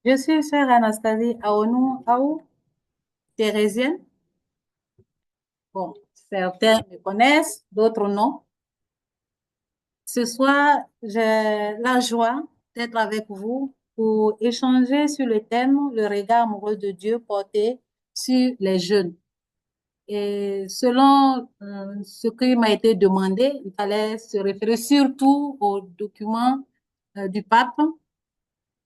Je suis sœur Anastasie Aonou Aou, thérésienne. Bon, certains me connaissent, d'autres non. Ce soir, j'ai la joie d'être avec vous pour échanger sur le thème le regard amoureux de Dieu porté sur les jeunes. Et selon ce qui m'a été demandé, il fallait se référer surtout au document du pape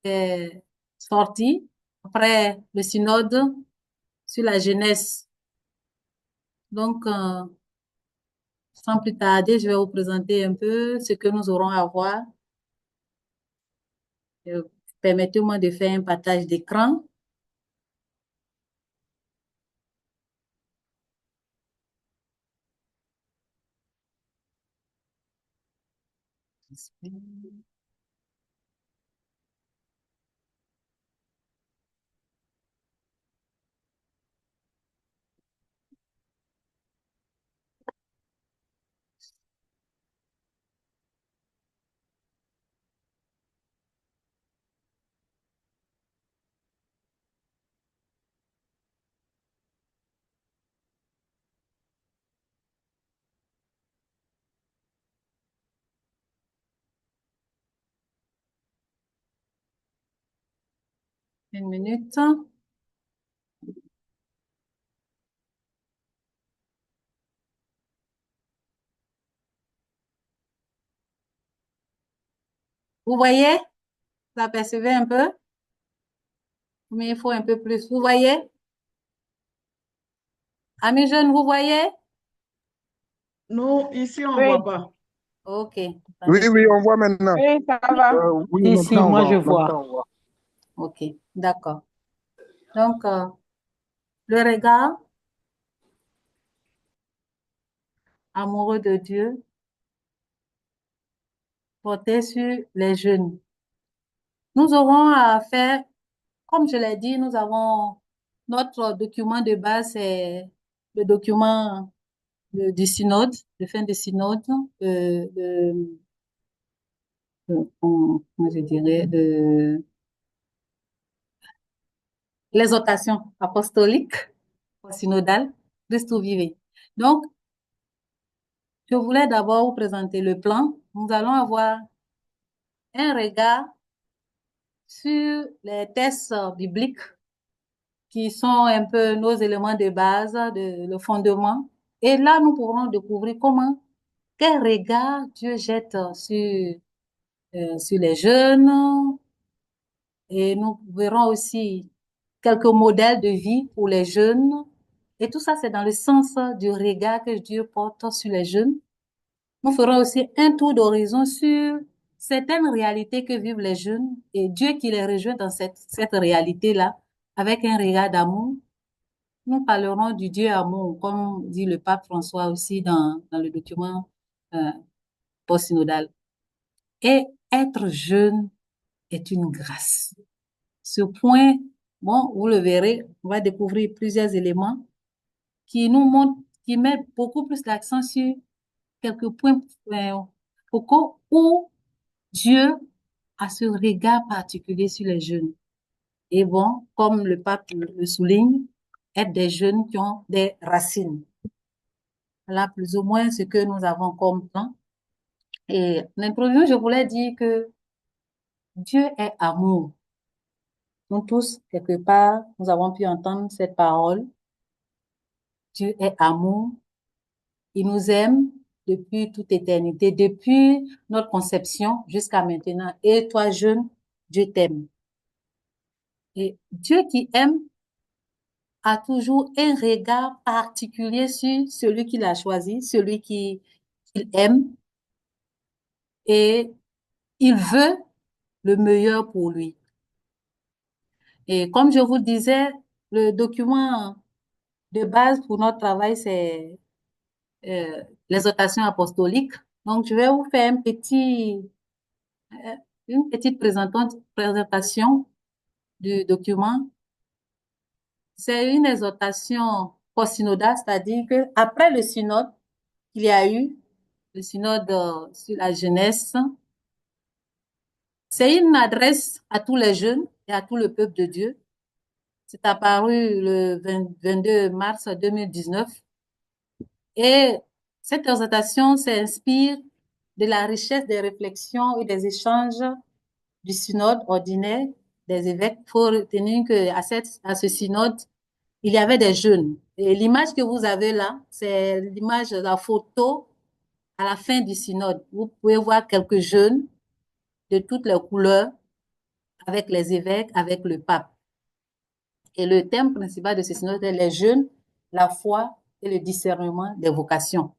qui est sorti après le synode sur la jeunesse. Donc, sans plus tarder, je vais vous présenter un peu ce que nous aurons à voir. Euh, Permettez-moi de faire un partage d'écran. Une minute. Vous voyez? Vous apercevez un peu? Mais il faut un peu plus. Vous voyez? Amis jeunes, vous voyez? Non, ici, on ne Oui, voit pas. OK. Oui, oui, Permettez-moi. on voit maintenant. oui, ça va. Oui, Si, si, maintenant on moi je voit. vois. Maintenant on voit. OK. D'accord. Donc, le regard amoureux de Dieu porté sur les jeunes. Nous aurons à faire, comme je l'ai dit, nous avons notre document de base, c'est le document du synode, de fin de synode, comment je dirais, l'exhortation apostolique synodale, Christ vivre. Donc, je voulais d'abord vous présenter le plan. Nous allons avoir un regard sur les textes bibliques qui sont un peu nos éléments de base, le fondement. Et là, nous pourrons découvrir quel regard Dieu jette sur les jeunes. Et nous verrons aussi quelques modèles de vie pour les jeunes. Et tout ça, c'est dans le sens du regard que Dieu porte sur les jeunes. Nous ferons aussi un tour d'horizon sur certaines réalités que vivent les jeunes et Dieu qui les rejoint dans cette réalité-là avec un regard d'amour. Nous parlerons du Dieu amour, comme dit le pape François aussi dans le document euh, post-synodal. Et être jeune est une grâce. Ce point, bon, vous le verrez, on va découvrir plusieurs éléments qui nous montrent, qui mettent beaucoup plus l'accent sur quelques points focaux où Dieu a ce regard particulier sur les jeunes. Et bon, comme le pape le souligne, être des jeunes qui ont des racines. Voilà plus ou moins ce que nous avons comme plan. Et l'introduction, je voulais dire que Dieu est amour. Nous tous, quelque part, nous avons pu entendre cette parole. Dieu est amour. Il nous aime depuis toute éternité, depuis notre conception jusqu'à maintenant. Et toi, jeune, Dieu t'aime. Et Dieu qui aime a toujours un regard particulier sur celui qu'il a choisi, celui qu'il aime, et il veut le meilleur pour lui. Et comme je vous disais, le document de base pour notre travail, c'est l'exhortation apostolique. Donc, je vais vous faire une petite présentation du document. C'est une exhortation post-synodale, c'est-à-dire que après le synode, il y a eu le synode sur la jeunesse. C'est une adresse à tous les jeunes et à tout le peuple de Dieu. C'est apparu le 22 mars 2019 et cette exhortation s'inspire de la richesse des réflexions et des échanges du synode ordinaire des évêques. Il faut retenir qu'à ce synode, il y avait des jeunes. Et l'image que vous avez là, c'est l'image de la photo à la fin du synode. Vous pouvez voir quelques jeunes de toutes les couleurs avec les évêques, avec le pape. Et le thème principal de ce synode est les jeunes, la foi et le discernement des vocations.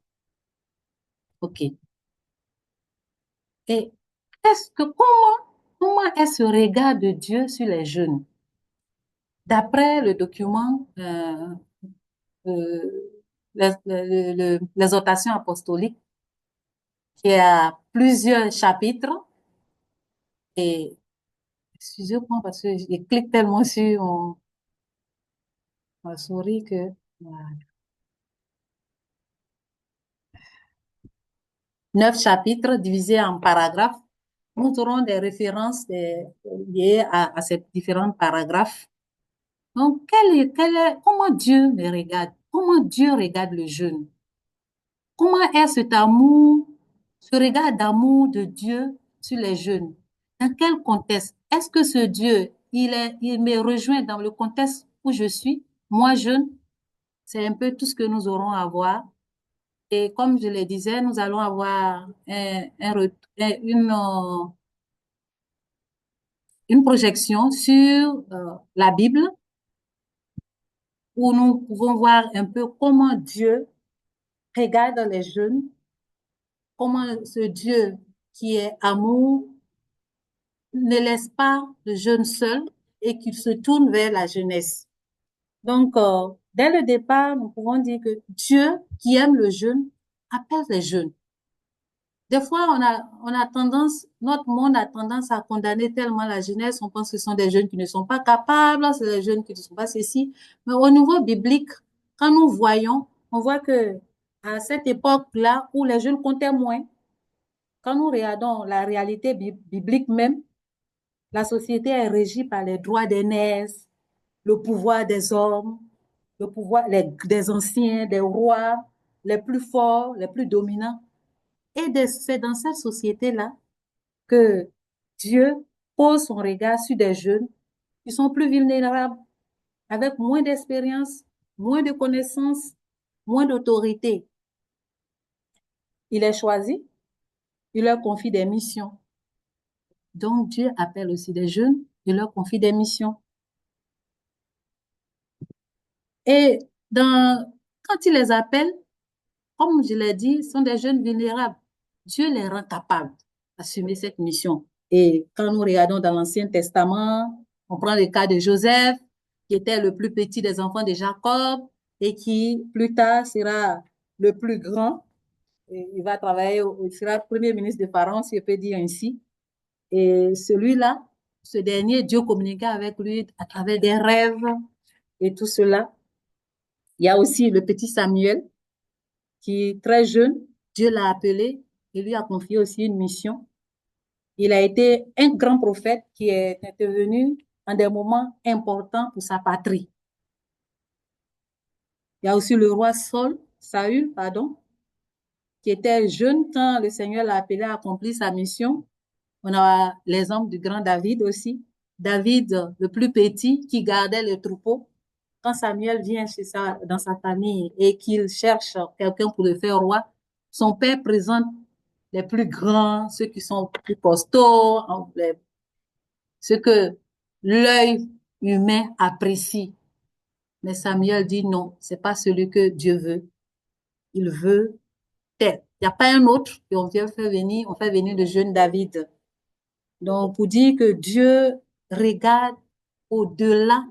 OK. Et comment est ce regard de Dieu sur les jeunes? D'après le document, l'exhortation apostolique, qui a plusieurs chapitres, et excusez-moi parce que je clique tellement sur ma souris que, voilà. 9 chapitres divisés en paragraphes. Nous aurons des références liées à ces différents paragraphes. Donc, comment Dieu les regarde? Comment Dieu regarde le jeune? Comment est cet amour, ce regard d'amour de Dieu sur les jeunes? Dans quel contexte? Est-ce que ce Dieu, il me rejoint dans le contexte où je suis, moi jeune? C'est un peu tout ce que nous aurons à voir. Et comme je le disais, nous allons avoir une projection sur la Bible où nous pouvons voir un peu comment Dieu regarde les jeunes, comment ce Dieu qui est amour ne laisse pas le jeune seul et qu'il se tourne vers la jeunesse. Donc, dès le départ, nous pouvons dire que Dieu qui aime le jeune appelle les jeunes. Des fois, on a tendance, notre monde a tendance à condamner tellement la jeunesse. On pense que ce sont des jeunes qui ne sont pas capables, c'est des jeunes qui ne sont pas ceci. Mais au niveau biblique, quand nous voyons, on voit que à cette époque-là où les jeunes comptaient moins, quand nous regardons la réalité biblique même, la société est régie par les droits d'aînesse, le pouvoir des hommes, le pouvoir des anciens, des rois, les plus forts, les plus dominants. Et c'est dans cette société-là que Dieu pose son regard sur des jeunes qui sont plus vulnérables, avec moins d'expérience, moins de connaissances, moins d'autorité. Il les choisit, il leur confie des missions. Donc Dieu appelle aussi des jeunes, il leur confie des missions. Et quand il les appelle, comme je l'ai dit, ce sont des jeunes vulnérables. Dieu les rend capables d'assumer cette mission. Et quand nous regardons dans l'Ancien Testament, on prend le cas de Joseph, qui était le plus petit des enfants de Jacob et qui, plus tard, sera le plus grand. Et il va travailler, il sera premier ministre de Pharaon, si je peux dire ainsi. Et celui-là, ce dernier, Dieu communiqua avec lui à travers des rêves et tout cela. Il y a aussi le petit Samuel, qui est très jeune. Dieu l'a appelé et lui a confié aussi une mission. Il a été un grand prophète qui est intervenu en des moments importants pour sa patrie. Il y a aussi le roi Saül, qui était jeune quand le Seigneur l'a appelé à accomplir sa mission. On a l'exemple du grand David aussi. David, le plus petit, qui gardait le troupeau. Quand Samuel vient dans sa famille et qu'il cherche quelqu'un pour le faire roi, son père présente les plus grands, ceux qui sont plus costauds, ce que l'œil humain apprécie. Mais Samuel dit non, c'est pas celui que Dieu veut. Il veut tel. Il n'y a pas un autre et on fait venir le jeune David. Donc, pour dire que Dieu regarde au-delà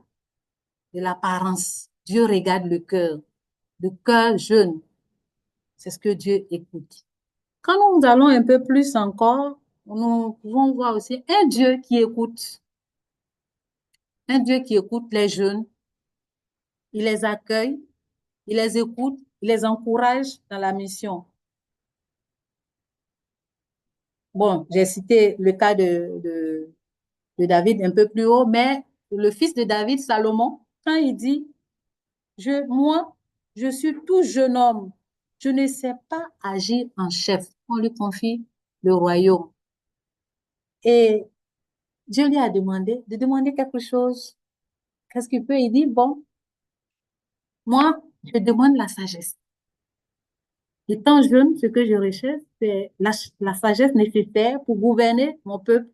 de l'apparence. Dieu regarde le cœur. Le cœur jeune, c'est ce que Dieu écoute. Quand nous allons un peu plus encore, nous pouvons voir aussi un Dieu qui écoute. Un Dieu qui écoute les jeunes. Il les accueille, il les écoute, il les encourage dans la mission. Bon, j'ai cité le cas de de David un peu plus haut, mais le fils de David, Salomon, quand il dit, moi, je suis tout jeune homme, je ne sais pas agir en chef. On lui confie le royaume. Et Dieu lui a demandé de demander quelque chose. Qu'est-ce qu'il peut? Il dit, bon, moi, je demande la sagesse. Étant jeune, ce que je recherche, c'est la sagesse nécessaire pour gouverner mon peuple.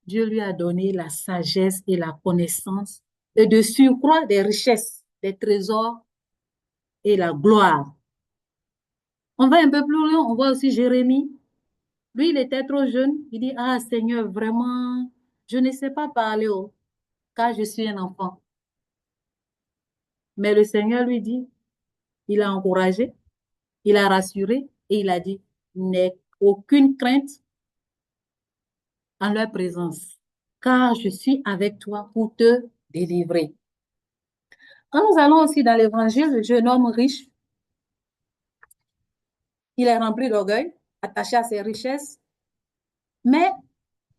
Dieu lui a donné la sagesse et la connaissance et de surcroît des richesses, des trésors et la gloire. On va un peu plus loin, on voit aussi Jérémie. Lui, il était trop jeune. Il dit, ah Seigneur, vraiment, je ne sais pas parler, car je suis un enfant. Mais le Seigneur lui dit, il a encouragé, il a rassuré et il a dit, n'aie aucune crainte en leur présence, car je suis avec toi pour te délivrer. Quand nous allons aussi dans l'évangile, le jeune homme riche, il est rempli d'orgueil, attaché à ses richesses, mais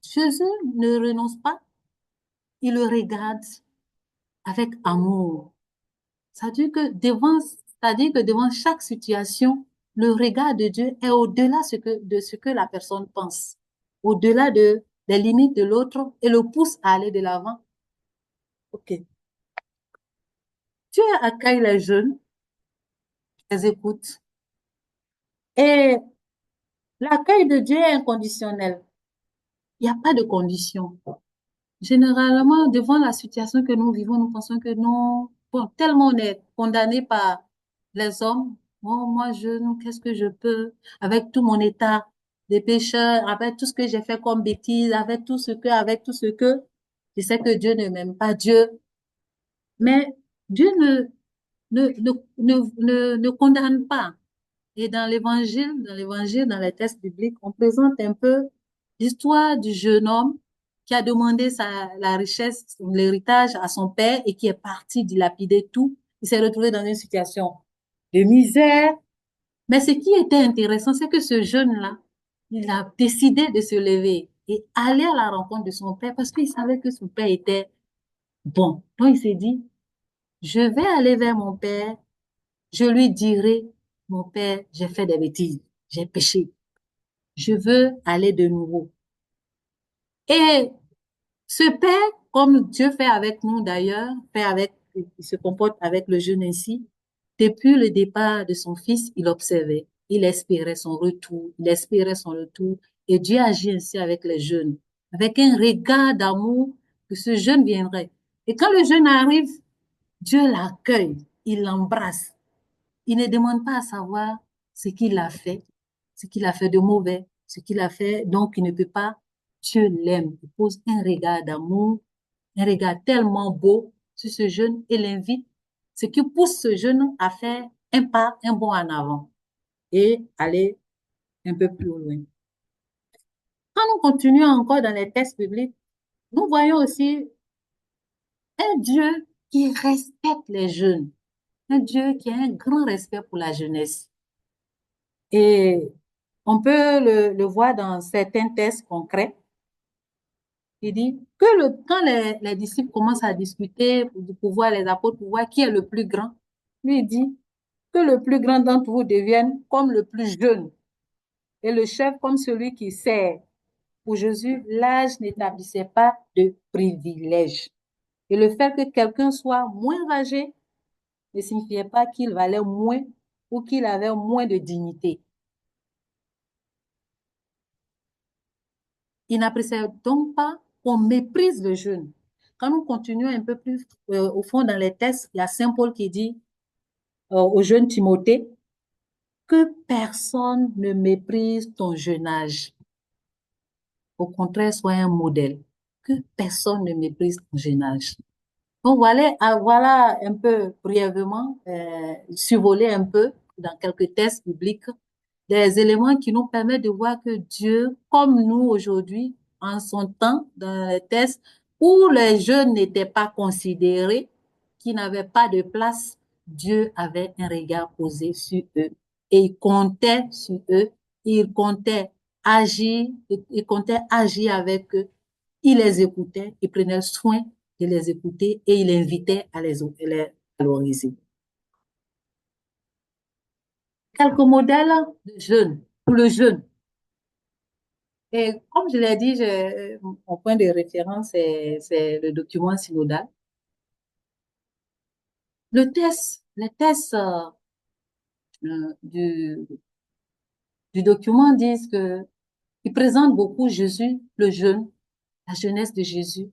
Jésus ne renonce pas, il le regarde avec amour. C'est-à-dire que devant chaque situation, le regard de Dieu est au-delà de ce que la personne pense, au-delà des limites de l'autre et le pousse à aller de l'avant. Ok. Dieu accueille les jeunes, les écoute. Et l'accueil de Dieu est inconditionnel. Il n'y a pas de condition. Généralement, devant la situation que nous vivons, nous pensons que non, bon, tellement on est condamné par les hommes. Bon, moi, qu'est-ce que je peux, avec tout mon état de pécheur, avec tout ce que j'ai fait comme bêtise, avec tout ce que, je sais que Dieu ne m'aime pas, Dieu. Mais Dieu ne condamne pas. Et dans les textes bibliques, on présente un peu l'histoire du jeune homme qui a demandé la richesse, l'héritage à son père et qui est parti dilapider tout. Il s'est retrouvé dans une situation de misère. Mais ce qui était intéressant, c'est que ce jeune-là, il a décidé de se lever et aller à la rencontre de son père parce qu'il savait que son père était bon. Donc il s'est dit, je vais aller vers mon père, je lui dirai, mon père, j'ai fait des bêtises, j'ai péché. Je veux aller de nouveau. Et ce père, comme Dieu fait avec nous d'ailleurs, il se comporte avec le jeune ainsi. Depuis le départ de son fils, il observait, il espérait son retour, il espérait son retour. Et Dieu agit ainsi avec les jeunes, avec un regard d'amour que ce jeune viendrait. Et quand le jeune arrive, Dieu l'accueille, il l'embrasse. Il ne demande pas à savoir ce qu'il a fait, ce qu'il a fait de mauvais, ce qu'il a fait, donc il ne peut pas. Dieu l'aime. Il pose un regard d'amour, un regard tellement beau sur ce jeune et l'invite, ce qui pousse ce jeune à faire un pas, un bond en avant et aller un peu plus loin. Quand nous continuons encore dans les textes bibliques, nous voyons aussi un Dieu qui respecte les jeunes, un Dieu qui a un grand respect pour la jeunesse. Et on peut le voir dans certains tests concrets. Il dit que quand les disciples commencent à discuter pour voir les apôtres, pour voir qui est le plus grand, lui il dit que le plus grand d'entre vous devienne comme le plus jeune et le chef comme celui qui sert. Pour Jésus, l'âge n'établissait pas de privilège. Et le fait que quelqu'un soit moins âgé ne signifiait pas qu'il valait moins ou qu'il avait moins de dignité. Il n'apprécie donc pas qu'on méprise le jeune. Quand nous continuons un peu plus au fond dans les textes, il y a Saint Paul qui dit au jeune Timothée que personne ne méprise ton jeune âge. Au contraire, sois un modèle. Que personne ne méprise ton jeune âge. Donc voilà un peu brièvement, survoler un peu dans quelques textes bibliques des éléments qui nous permettent de voir que Dieu, comme nous aujourd'hui, en son temps, dans les textes où les jeunes n'étaient pas considérés, qui n'avaient pas de place, Dieu avait un regard posé sur eux et il comptait sur eux, il comptait agir avec eux Il les écoutait, il prenait soin de les écouter et il invitait à les valoriser. Quelques modèles de jeunes, pour le jeune. Et comme je l'ai dit, mon point de référence, c'est le document synodal. Les tests du document disent que il présente beaucoup Jésus, le jeune, la jeunesse de Jésus.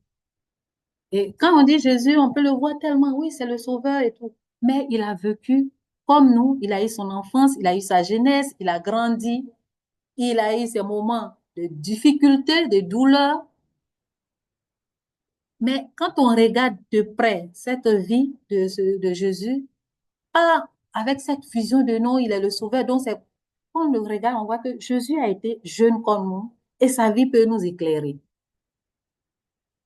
Et quand on dit Jésus, on peut le voir tellement, oui, c'est le sauveur et tout. Mais il a vécu comme nous, il a eu son enfance, il a eu sa jeunesse, il a grandi, il a eu ses moments de difficulté, de douleur. Mais quand on regarde de près cette vie de Jésus, pas avec cette vision de non, il est le sauveur. Donc, c'est, quand on le regarde, on voit que Jésus a été jeune comme nous et sa vie peut nous éclairer.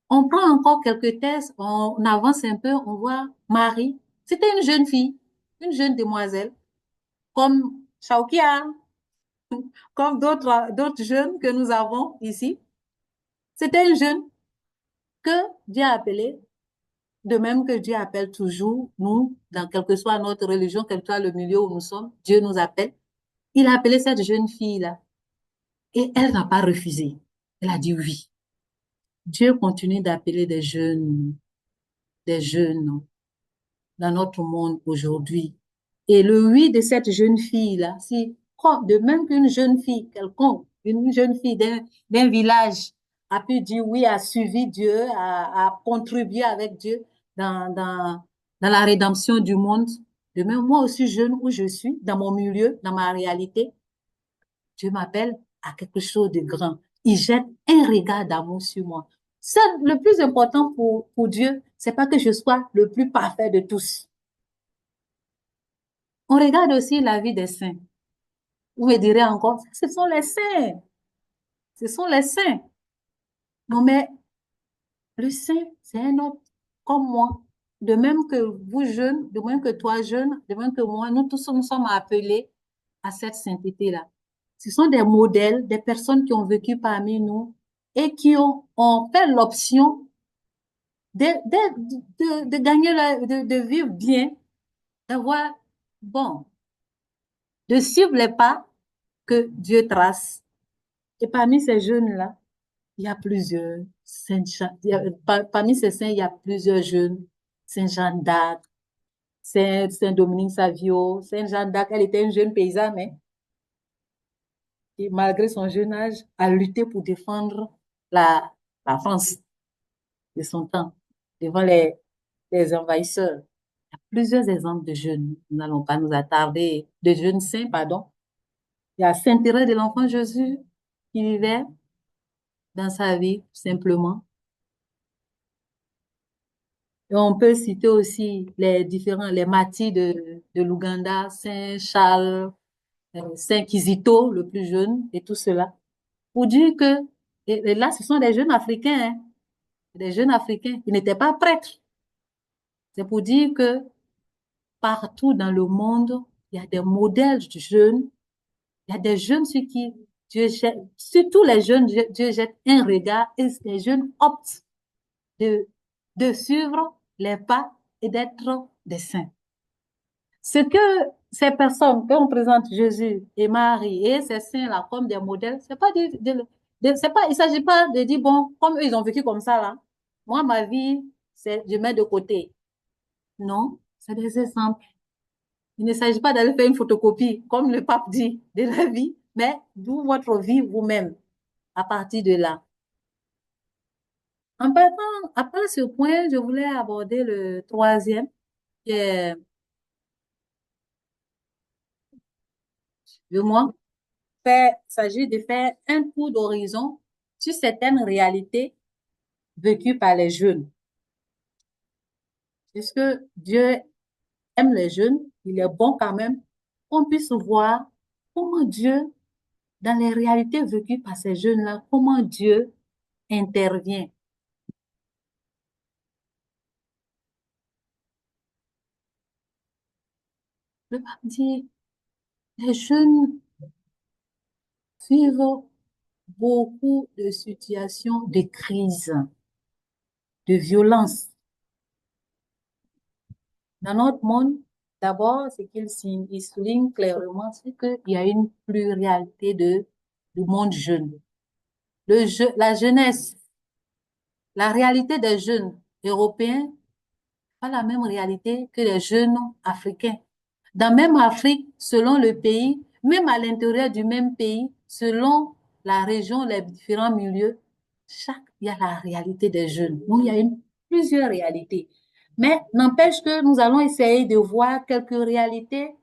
On prend encore quelques tests, on avance un peu, on voit Marie. C'était une jeune fille, une jeune demoiselle, comme Shaukia, comme d'autres jeunes que nous avons ici. C'était une jeune que Dieu a appelée, de même que Dieu appelle toujours nous, dans quelle que soit notre religion, quel que soit le milieu où nous sommes, Dieu nous appelle. Il a appelé cette jeune fille-là et elle n'a pas refusé. Elle a dit oui. Dieu continue d'appeler des jeunes dans notre monde aujourd'hui. Et le oui de cette jeune fille-là, si, de même qu'une jeune fille quelconque, une jeune fille d'un village a pu dire oui, a suivi Dieu, a contribué avec Dieu dans la rédemption du monde, de même, moi aussi jeune où je suis, dans mon milieu, dans ma réalité, Dieu m'appelle à quelque chose de grand. Il jette un regard d'amour sur moi. Ça, le plus important pour Dieu, c'est pas que je sois le plus parfait de tous. On regarde aussi la vie des saints. Vous me direz encore, ce sont les saints. Ce sont les saints. Non, mais le saint, c'est un autre comme moi. De même que vous jeunes, de même que toi jeune, de même que moi, nous tous nous sommes appelés à cette sainteté-là. Ce sont des modèles, des personnes qui ont vécu parmi nous et qui ont fait l'option de gagner, de vivre bien, d'avoir, bon, de suivre les pas que Dieu trace. Et parmi ces jeunes-là, il y a plusieurs saints, parmi ces saints, il y a plusieurs jeunes. Saint Jeanne d'Arc, Saint Dominique Savio, Saint Jeanne d'Arc, elle était une jeune paysanne, hein, qui, malgré son jeune âge, a lutté pour défendre la, la France de son temps, devant les envahisseurs. Il y a plusieurs exemples de jeunes. Nous n'allons pas nous attarder, de jeunes saints, pardon. Il y a Saint Thérèse de l'Enfant Jésus qui vivait dans sa vie simplement. Et on peut citer aussi les martyrs de l'Ouganda, Saint Charles, Saint Kizito, le plus jeune, et tout cela. Pour dire que, et là, ce sont des jeunes Africains, hein, des jeunes Africains. Ils n'étaient pas prêtres. C'est pour dire que partout dans le monde, il y a des modèles de jeunes. Il y a des jeunes sur qui Dieu jette, surtout les jeunes, Dieu jette un regard et les jeunes optent de, de suivre les pas et d'être des saints. Ce que ces personnes, qu'on présente Jésus et Marie et ces saints-là comme des modèles, c'est pas c'est pas, il s'agit pas de dire, bon, comme eux, ils ont vécu comme ça, là, moi, ma vie, c'est, je mets de côté. Non, c'est des exemples. Il ne s'agit pas d'aller faire une photocopie, comme le pape dit, de la vie, mais d'où votre vie vous-même, à partir de là. En partant, après ce point, je voulais aborder le troisième, qui est, de moi, s'agit de faire un tour d'horizon sur certaines réalités vécues par les jeunes. Puisque Dieu aime les jeunes, il est bon quand même qu'on puisse voir comment Dieu, dans les réalités vécues par ces jeunes-là, comment Dieu intervient. Le pape dit, les jeunes vivent beaucoup de situations de crise, de violence. Dans notre monde, d'abord, ce il souligne clairement, c'est qu'il y a une pluralité du monde jeune. La jeunesse, la réalité des jeunes européens, pas la même réalité que les jeunes africains. Dans même Afrique, selon le pays, même à l'intérieur du même pays, selon la région, les différents milieux, il y a la réalité des jeunes. Donc, il y a plusieurs réalités. Mais n'empêche que nous allons essayer de voir quelques réalités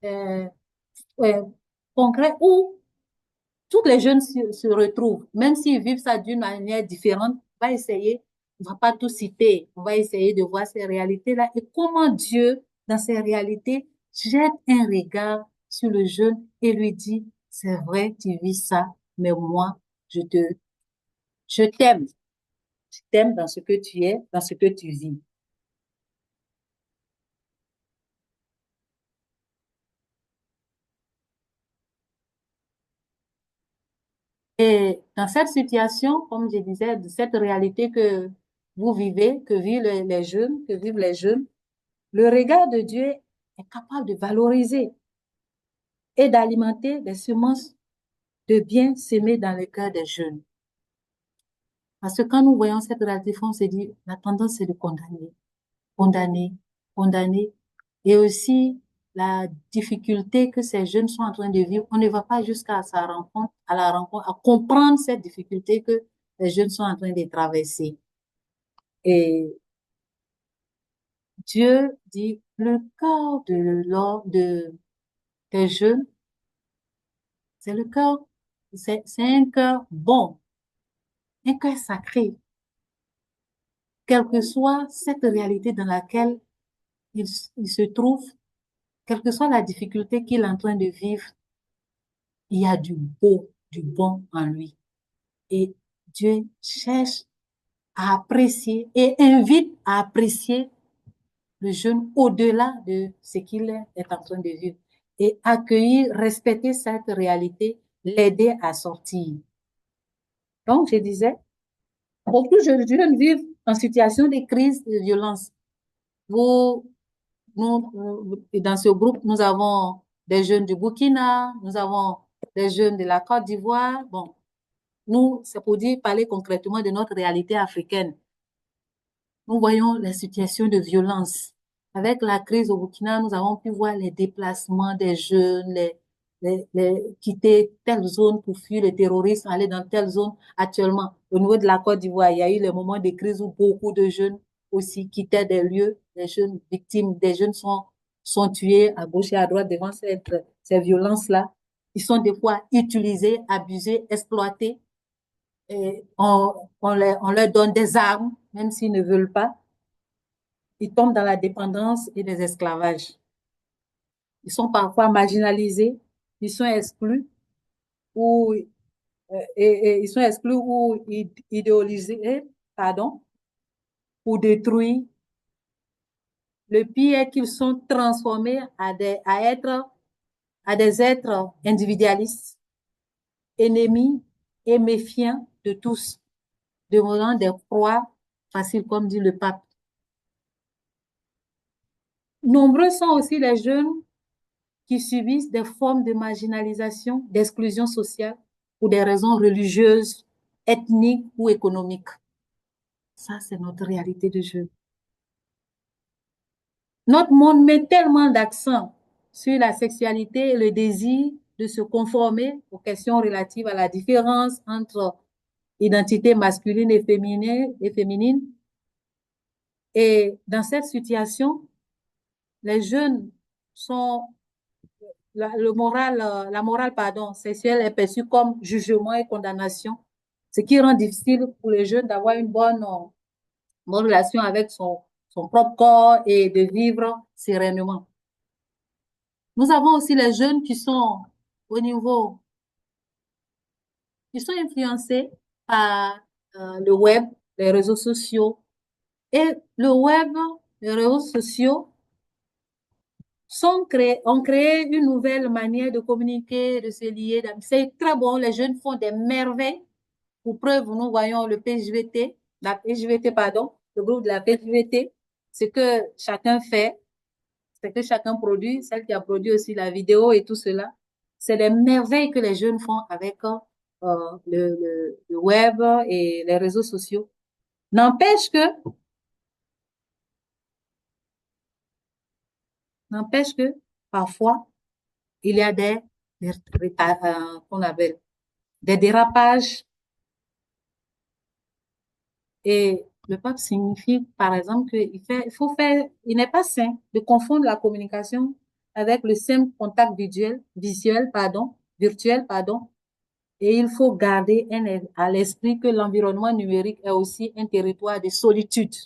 euh, euh, concrètes où tous les jeunes se retrouvent, même s'ils vivent ça d'une manière différente. On va essayer, on va pas tout citer, on va essayer de voir ces réalités-là et comment Dieu, dans ces réalités, jette un regard sur le jeune et lui dit, c'est vrai, tu vis ça, mais moi, je t'aime. Je t'aime dans ce que tu es, dans ce que tu vis. Et dans cette situation, comme je disais, de cette réalité que vous vivez, que vivent les jeunes, que vivent les jeunes, le regard de Dieu est capable de valoriser et d'alimenter des semences de bien s'aimer dans le cœur des jeunes. Parce que quand nous voyons cette réalité, on se dit, la tendance, c'est de condamner, condamner, condamner. Et aussi, la difficulté que ces jeunes sont en train de vivre, on ne va pas jusqu'à sa rencontre, à la rencontre, à comprendre cette difficulté que les jeunes sont en train de traverser. Et Dieu dit, le cœur des jeunes, c'est le cœur, c'est un cœur bon, un cœur sacré, quelle que soit cette réalité dans laquelle il se trouve, quelle que soit la difficulté qu'il est en train de vivre, il y a du beau, du bon en lui. Et Dieu cherche à apprécier et invite à apprécier le jeune au-delà de ce qu'il est en train de vivre et accueillir, respecter cette réalité, l'aider à sortir. Donc, je disais, beaucoup de jeunes vivent en situation de crise, de violence. Vous, dans ce groupe, nous avons des jeunes du Burkina, nous avons des jeunes de la Côte d'Ivoire. Bon, nous, c'est pour dire, parler concrètement de notre réalité africaine. Nous voyons les situations de violence. Avec la crise au Burkina, nous avons pu voir les déplacements des jeunes, quitter telle zone pour fuir le terrorisme, aller dans telle zone. Actuellement, au niveau de la Côte d'Ivoire, il y a eu les moments de crise où beaucoup de jeunes aussi quittaient des lieux, des jeunes victimes, des jeunes sont tués à gauche et à droite devant ces violences-là. Ils sont des fois utilisés, abusés, exploités. Et on leur donne des armes, même s'ils ne veulent pas. Ils tombent dans la dépendance et les esclavages. Ils sont parfois marginalisés, ils sont exclus ou ils sont exclus ou idéalisés, pardon, ou détruits. Le pire est qu'ils sont transformés à des êtres individualistes, ennemis et méfiants de tous, devenant des proies faciles, comme dit le pape. Nombreux sont aussi les jeunes qui subissent des formes de marginalisation, d'exclusion sociale pour des raisons religieuses, ethniques ou économiques. Ça, c'est notre réalité de jeu. Notre monde met tellement d'accent sur la sexualité et le désir de se conformer aux questions relatives à la différence entre identité masculine et féminine. Et dans cette situation, les jeunes sont la morale, pardon, sexuelle est perçue comme jugement et condamnation, ce qui rend difficile pour les jeunes d'avoir une bonne relation avec son propre corps et de vivre sereinement. Nous avons aussi les jeunes qui sont au niveau, qui sont influencés par le web, les réseaux sociaux. Et le web, les réseaux sociaux ont créé une nouvelle manière de communiquer, de se lier. C'est très bon, les jeunes font des merveilles Pour preuve, nous voyons le PJVT, la PJVT, pardon, le groupe de la PJVT, ce que chacun fait, ce que chacun produit, celle qui a produit aussi la vidéo et tout cela. C'est des merveilles que les jeunes font avec le web et les réseaux sociaux. N'empêche que, n'empêche que, parfois, il y a qu'on appelle, des dérapages. Et le pape signifie, par exemple, il n'est pas sain de confondre la communication avec le simple contact virtuel, pardon. Et il faut garder à l'esprit que l'environnement numérique est aussi un territoire de solitude,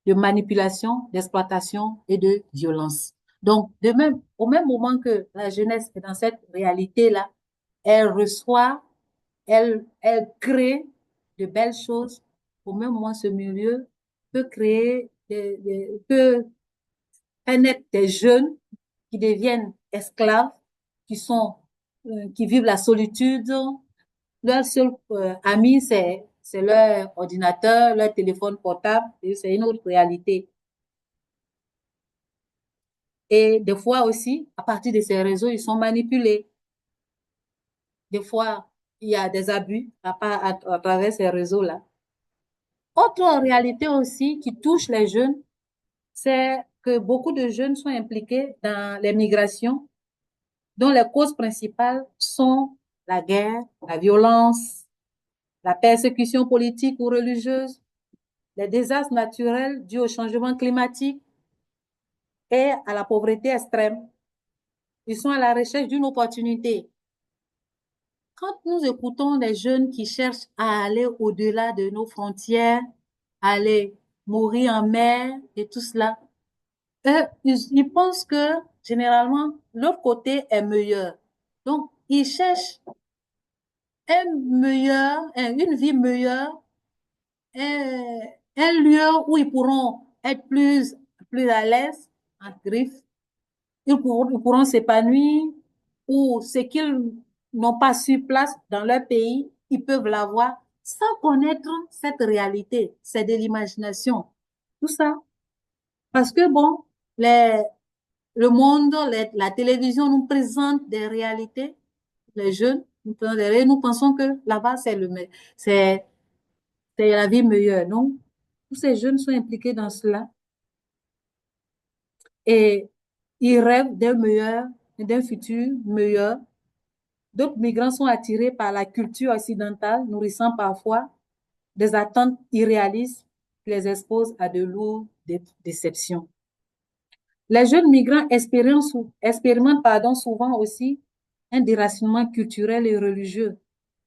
de manipulation, d'exploitation et de violence. Donc, de même, au même moment que la jeunesse est dans cette réalité-là, elle reçoit, elle crée de belles choses. Au même moment, ce milieu peut créer, peut faire naître des jeunes qui deviennent esclaves, qui vivent la solitude. Leur seul ami, c'est leur ordinateur, leur téléphone portable, et c'est une autre réalité. Et des fois aussi, à partir de ces réseaux, ils sont manipulés. Des fois, il y a des abus à travers ces réseaux-là. Autre réalité aussi qui touche les jeunes, c'est que beaucoup de jeunes sont impliqués dans les migrations, dont les causes principales sont la guerre, la violence, la persécution politique ou religieuse, les désastres naturels dus au changement climatique et à la pauvreté extrême. Ils sont à la recherche d'une opportunité. Quand nous écoutons des jeunes qui cherchent à aller au-delà de nos frontières, aller mourir en mer et tout cela, eux, ils pensent que généralement, l'autre côté est meilleur. Donc, ils cherchent une vie meilleure, un, un lieu où ils pourront être plus à l'aise, en griffe. Ils pourront s'épanouir, ou ce qu'ils n'ont pas sur place dans leur pays, ils peuvent l'avoir sans connaître cette réalité. C'est de l'imagination. Tout ça. Parce que bon, le monde, la télévision nous présente des réalités, les jeunes, nous pensons que là-bas, c'est, c'est la vie meilleure. Non? Tous ces jeunes sont impliqués dans cela et ils rêvent d'un futur meilleur. D'autres migrants sont attirés par la culture occidentale, nourrissant parfois des attentes irréalistes qui les exposent à de lourdes déceptions. Les jeunes migrants expérimentent souvent aussi un déracinement culturel et religieux,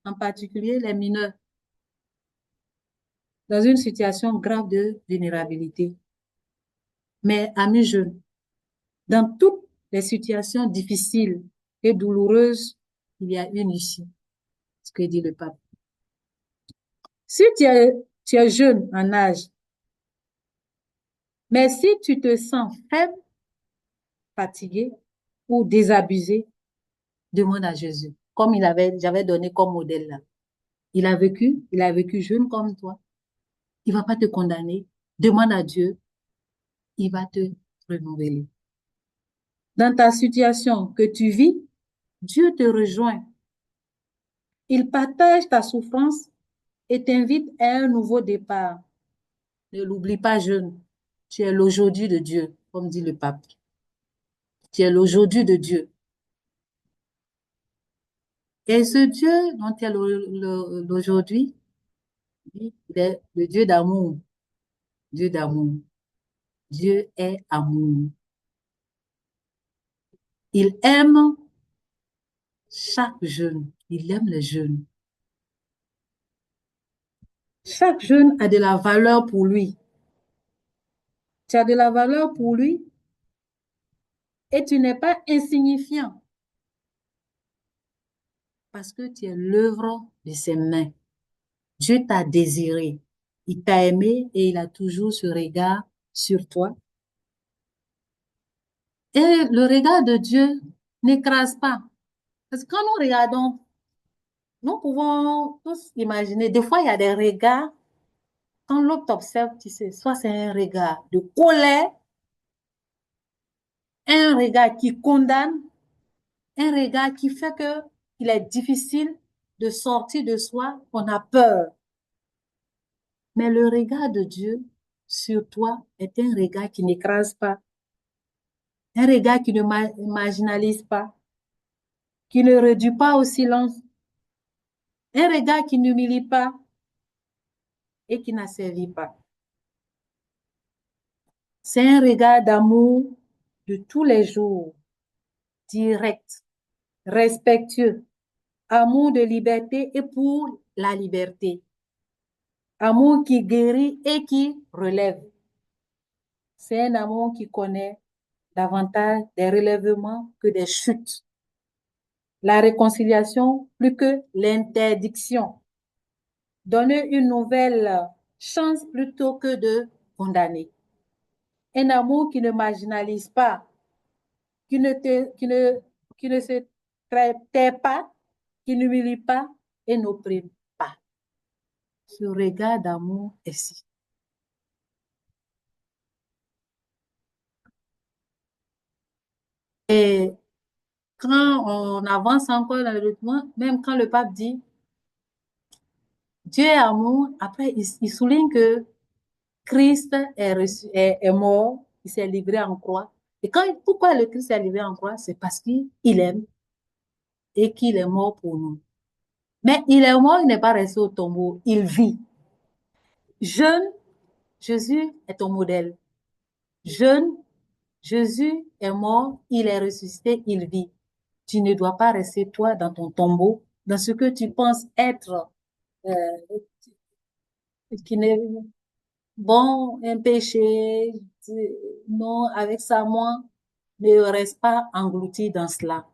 en particulier les mineurs, dans une situation grave de vulnérabilité. Mais amis jeunes, dans toutes les situations difficiles et douloureuses, il y a une issue, ce que dit le pape. Si tu es jeune en âge, mais si tu te sens faible, fatigué ou désabusé, demande à Jésus, comme j'avais donné comme modèle là. Il a vécu jeune comme toi. Il va pas te condamner. Demande à Dieu, il va te renouveler. Dans ta situation que tu vis, Dieu te rejoint. Il partage ta souffrance et t'invite à un nouveau départ. Ne l'oublie pas, jeune. Tu es l'aujourd'hui de Dieu, comme dit le pape. Tu es l'aujourd'hui de Dieu. Et ce Dieu dont tu es l'aujourd'hui, il est le Dieu d'amour. Dieu d'amour. Dieu est amour. Il aime chaque jeune. Il aime les jeunes. Chaque jeune a de la valeur pour lui. Tu as de la valeur pour lui et tu n'es pas insignifiant parce que tu es l'œuvre de ses mains. Dieu t'a désiré. Il t'a aimé et il a toujours ce regard sur toi. Et le regard de Dieu n'écrase pas. Parce que quand nous regardons Nous pouvons tous imaginer, des fois, il y a des regards, quand l'autre t'observe, tu sais, soit c'est un regard de colère, un regard qui condamne, un regard qui fait que il est difficile de sortir de soi, on a peur. Mais le regard de Dieu sur toi est un regard qui n'écrase pas, un regard qui ne marginalise pas, qui ne réduit pas au silence, un regard qui n'humilie pas et qui n'asservit pas. C'est un regard d'amour de tous les jours, direct, respectueux, amour de liberté et pour la liberté, amour qui guérit et qui relève. C'est un amour qui connaît davantage des relèvements que des chutes. La réconciliation plus que l'interdiction. Donner une nouvelle chance plutôt que de condamner. Un amour qui ne marginalise pas, qui ne, te, qui ne se tait pas, qui n'humilie pas et n'opprime pas. Ce regard d'amour est si. Et quand on avance encore dans le document, même quand le pape dit Dieu est amour, après il souligne que Christ est mort, il s'est livré en croix. Et pourquoi le Christ s'est livré en croix? C'est parce qu'il aime et qu'il est mort pour nous. Mais il est mort, il n'est pas resté au tombeau, il vit. Jeune, Jésus est ton modèle. Jeune, Jésus est mort, il est ressuscité, il vit. Tu ne dois pas rester toi dans ton tombeau, dans ce que tu penses être, euh, qui n'est bon, un péché. Non, avec ça, moi, ne reste pas englouti dans cela.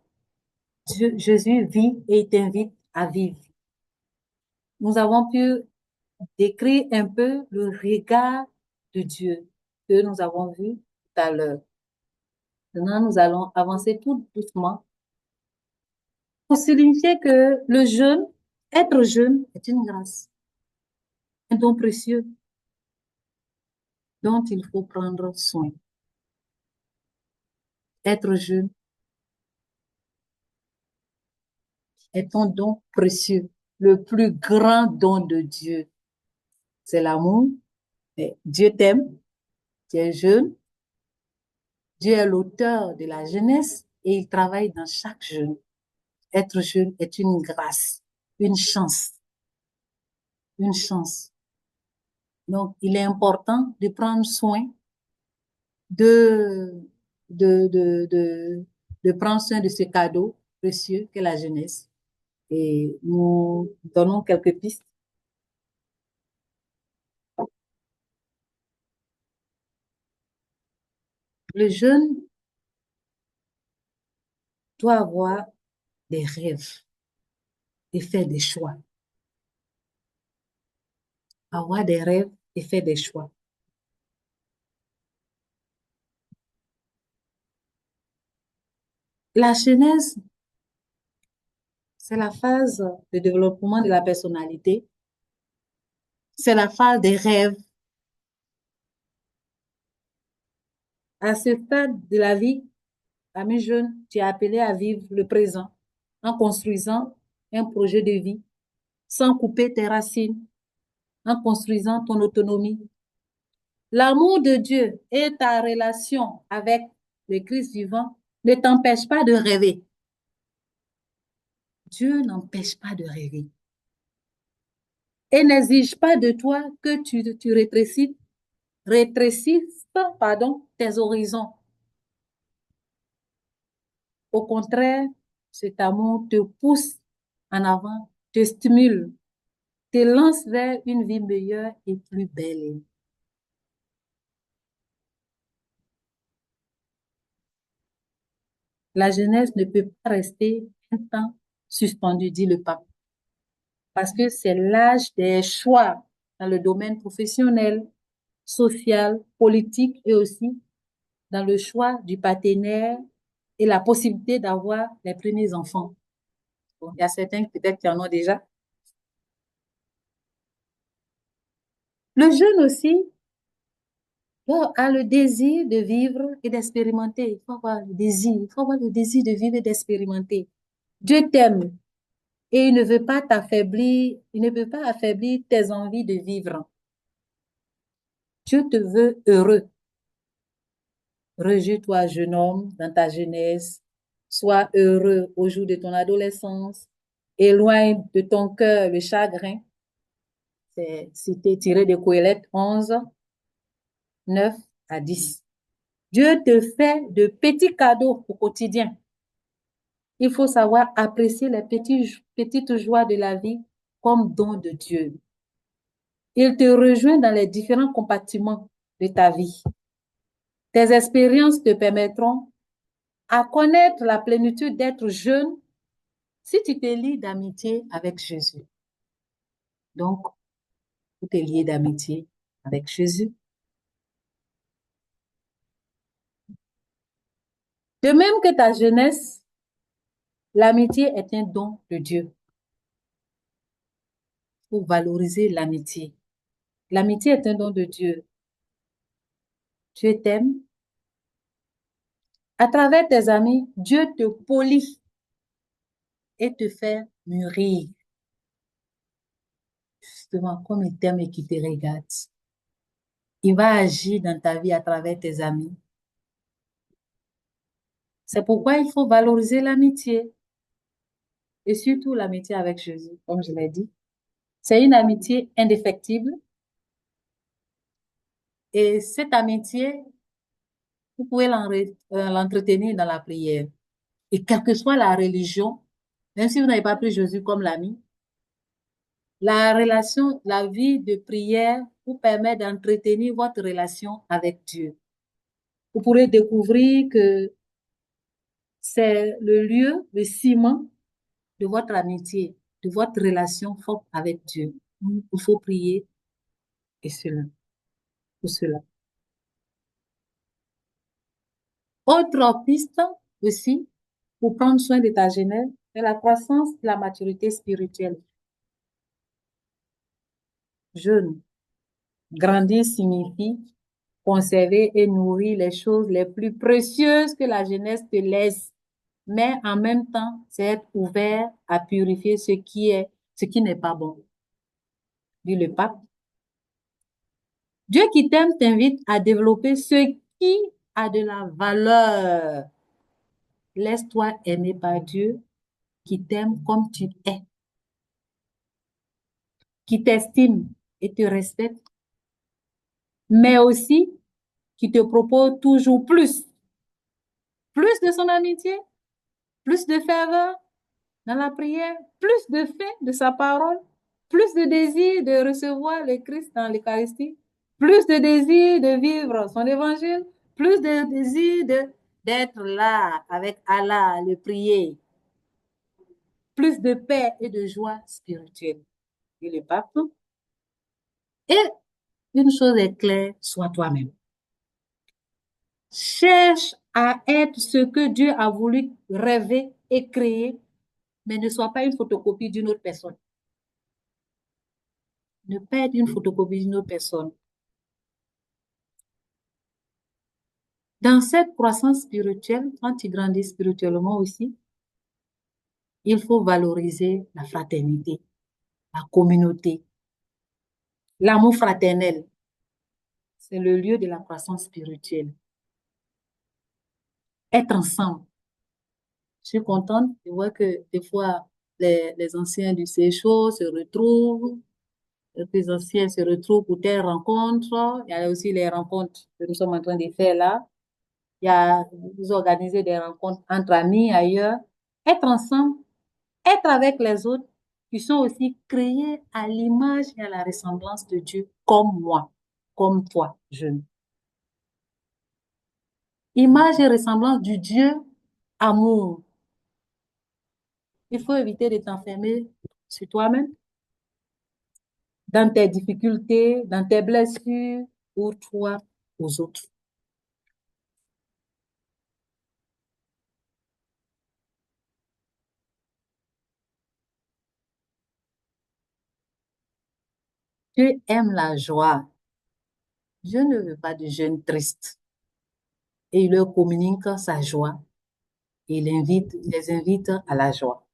Jésus vit et il t'invite à vivre. Nous avons pu décrire un peu le regard de Dieu que nous avons vu tout à l'heure. Maintenant, nous allons avancer tout doucement pour signifier que le jeûne, être jeune est une grâce, un don précieux dont il faut prendre soin. Être jeune est un don précieux, le plus grand don de Dieu. C'est l'amour. Dieu t'aime, tu es jeune, Dieu est l'auteur de la jeunesse et il travaille dans chaque jeune. Être jeune est une grâce, une chance, une chance. Donc, il est important de prendre soin de, de, de, de, de prendre soin de ce cadeau précieux qu'est la jeunesse. Et nous donnons quelques pistes. Le jeune doit avoir des rêves et faire des choix. Avoir des rêves et faire des choix. La jeunesse, c'est la phase de développement de la personnalité. C'est la phase des rêves. À ce stade de la vie, ami jeune, tu es appelé à vivre le présent en construisant un projet de vie sans couper tes racines, en construisant ton autonomie. L'amour de Dieu et ta relation avec le Christ vivant ne t'empêchent pas de rêver. Dieu n'empêche pas de rêver et n'exige pas de toi que tu rétrécisses tes horizons. Au contraire, cet amour te pousse en avant, te stimule, te lance vers une vie meilleure et plus belle. La jeunesse ne peut pas rester un temps suspendue, dit le pape, parce que c'est l'âge des choix dans le domaine professionnel, social, politique et aussi dans le choix du partenaire et la possibilité d'avoir les premiers enfants. Bon, il y a certains peut-être qui en ont déjà. Le jeune aussi a le désir de vivre et d'expérimenter. Il faut avoir le désir. Il faut avoir le désir de vivre et d'expérimenter. Dieu t'aime et il ne veut pas t'affaiblir. Il ne veut pas affaiblir tes envies de vivre. Dieu te veut heureux. Rejette-toi, jeune homme, dans ta jeunesse. Sois heureux au jour de ton adolescence. Éloigne de ton cœur le chagrin. C'était tiré de Coëlette 11, 9 à 10. Dieu te fait de petits cadeaux au quotidien. Il faut savoir apprécier les petites joies de la vie comme don de Dieu. Il te rejoint dans les différents compartiments de ta vie. Tes expériences te permettront à connaître la plénitude d'être jeune si tu te lis d'amitié avec Jésus. Donc, tu te lier d'amitié avec Jésus. De même que ta jeunesse, l'amitié est un don de Dieu. Il faut valoriser l'amitié. L'amitié est un don de Dieu. Dieu t'aime. À travers tes amis, Dieu te polie et te fait mûrir. Justement, comme il t'aime et qu'il te regarde. Il va agir dans ta vie à travers tes amis. C'est pourquoi il faut valoriser l'amitié. Et surtout l'amitié avec Jésus, comme je l'ai dit. C'est une amitié indéfectible. Et cette amitié, vous pouvez l'entretenir dans la prière. Et quelle que soit la religion, même si vous n'avez pas pris Jésus comme l'ami, la relation, la vie de prière vous permet d'entretenir votre relation avec Dieu. Vous pourrez découvrir que c'est le lieu, le ciment de votre amitié, de votre relation forte avec Dieu. Il faut prier et cela, pour cela. Autre piste aussi pour prendre soin de ta jeunesse, c'est la croissance de la maturité spirituelle. Jeune, grandir signifie conserver et nourrir les choses les plus précieuses que la jeunesse te laisse, mais en même temps, c'est être ouvert à purifier ce qui n'est pas bon. Dit le pape. Dieu qui t'aime t'invite à développer ce qui a de la valeur. Laisse-toi aimer par Dieu qui t'aime comme tu es, qui t'estime et te respecte, mais aussi qui te propose toujours plus. Plus de son amitié, plus de ferveur dans la prière, plus de faim de sa parole, plus de désir de recevoir le Christ dans l'Eucharistie, plus de désir de vivre son évangile, plus de désir d'être là avec Allah, le prier, plus de paix et de joie spirituelle. Et le pape. Et une chose est claire, sois toi-même. Cherche à être ce que Dieu a voulu rêver et créer, mais ne sois pas une photocopie d'une autre personne. Ne pas être une photocopie d'une autre personne. Dans cette croissance spirituelle, quand tu grandis spirituellement aussi, il faut valoriser la fraternité, la communauté, l'amour fraternel. C'est le lieu de la croissance spirituelle. Être ensemble. Je suis contente de voir que des fois, les anciens du CHO se retrouvent, les anciens se retrouvent pour telles rencontres. Il y a aussi les rencontres que nous sommes en train de faire là. Il y a, vous organisez des rencontres entre amis ailleurs. Être ensemble, être avec les autres qui sont aussi créés à l'image et à la ressemblance de Dieu, comme moi, comme toi, jeune. Image et ressemblance du Dieu amour. Il faut éviter de t'enfermer sur toi-même, dans tes difficultés, dans tes blessures, pour toi, aux autres. Dieu aime la joie. Dieu ne veut pas de jeunes tristes. Et il leur communique sa joie et il les invite à la joie.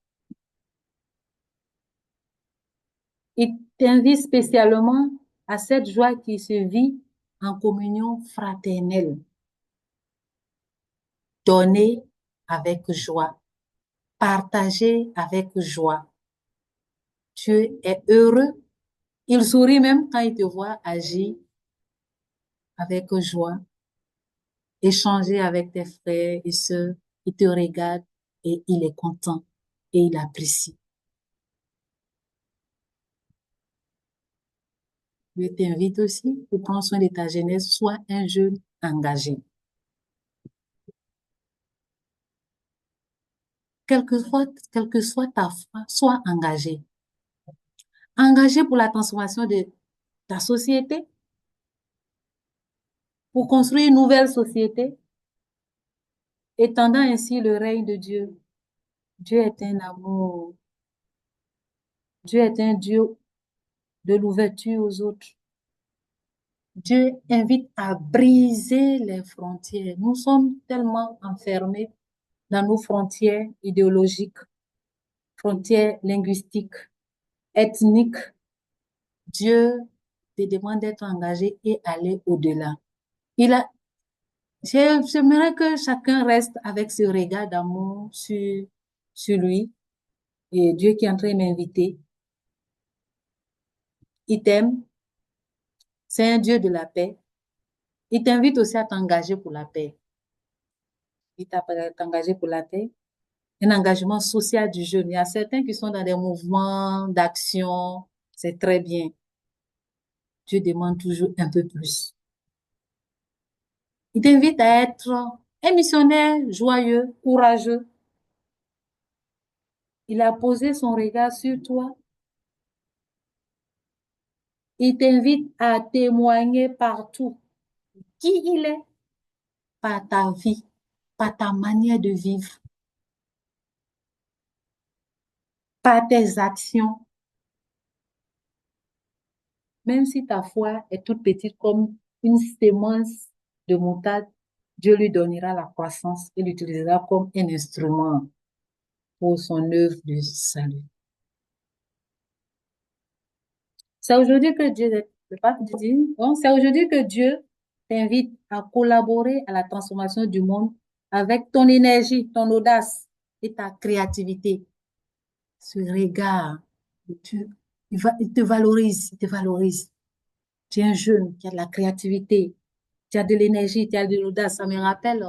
Il t'invite spécialement à cette joie qui se vit en communion fraternelle. Donner avec joie, partager avec joie. Dieu est heureux. Il sourit même quand il te voit agir avec joie, échanger avec tes frères et sœurs. Il te regarde et il est content et il apprécie. Je t'invite aussi pour prendre soin de ta jeunesse, sois un jeune engagé. Quelle que soit ta foi, sois engagé. Engagé pour la transformation de ta société, pour construire une nouvelle société, étendant ainsi le règne de Dieu. Dieu est un amour. Dieu est un Dieu de l'ouverture aux autres. Dieu invite à briser les frontières. Nous sommes tellement enfermés dans nos frontières idéologiques, frontières linguistiques, ethniques. Dieu te demande d'être engagé et aller au-delà. J'aimerais que chacun reste avec ce regard d'amour sur lui. Et Dieu qui est en train de m'inviter, il t'aime, c'est un Dieu de la paix. Il t'invite aussi à t'engager pour la paix. Il t'appelle à t'engager pour la paix. Un engagement social du jeune. Il y a certains qui sont dans des mouvements d'action. C'est très bien. Dieu demande toujours un peu plus. Il t'invite à être un missionnaire joyeux, courageux. Il a posé son regard sur toi. Il t'invite à témoigner partout qui il est, par ta vie, par ta manière de vivre, par tes actions. Même si ta foi est toute petite comme une sémence de moutarde, Dieu lui donnera la croissance et l'utilisera comme un instrument pour son œuvre de salut. C'est aujourd'hui que Dieu, le pape dit, bon, c'est aujourd'hui que Dieu t'invite à collaborer à la transformation du monde avec ton énergie, ton audace et ta créativité. Ce regard, Dieu, il te valorise, il te valorise. Tu es un jeune qui a de la créativité, tu as de l'énergie, tu as de l'audace. Ça me rappelle,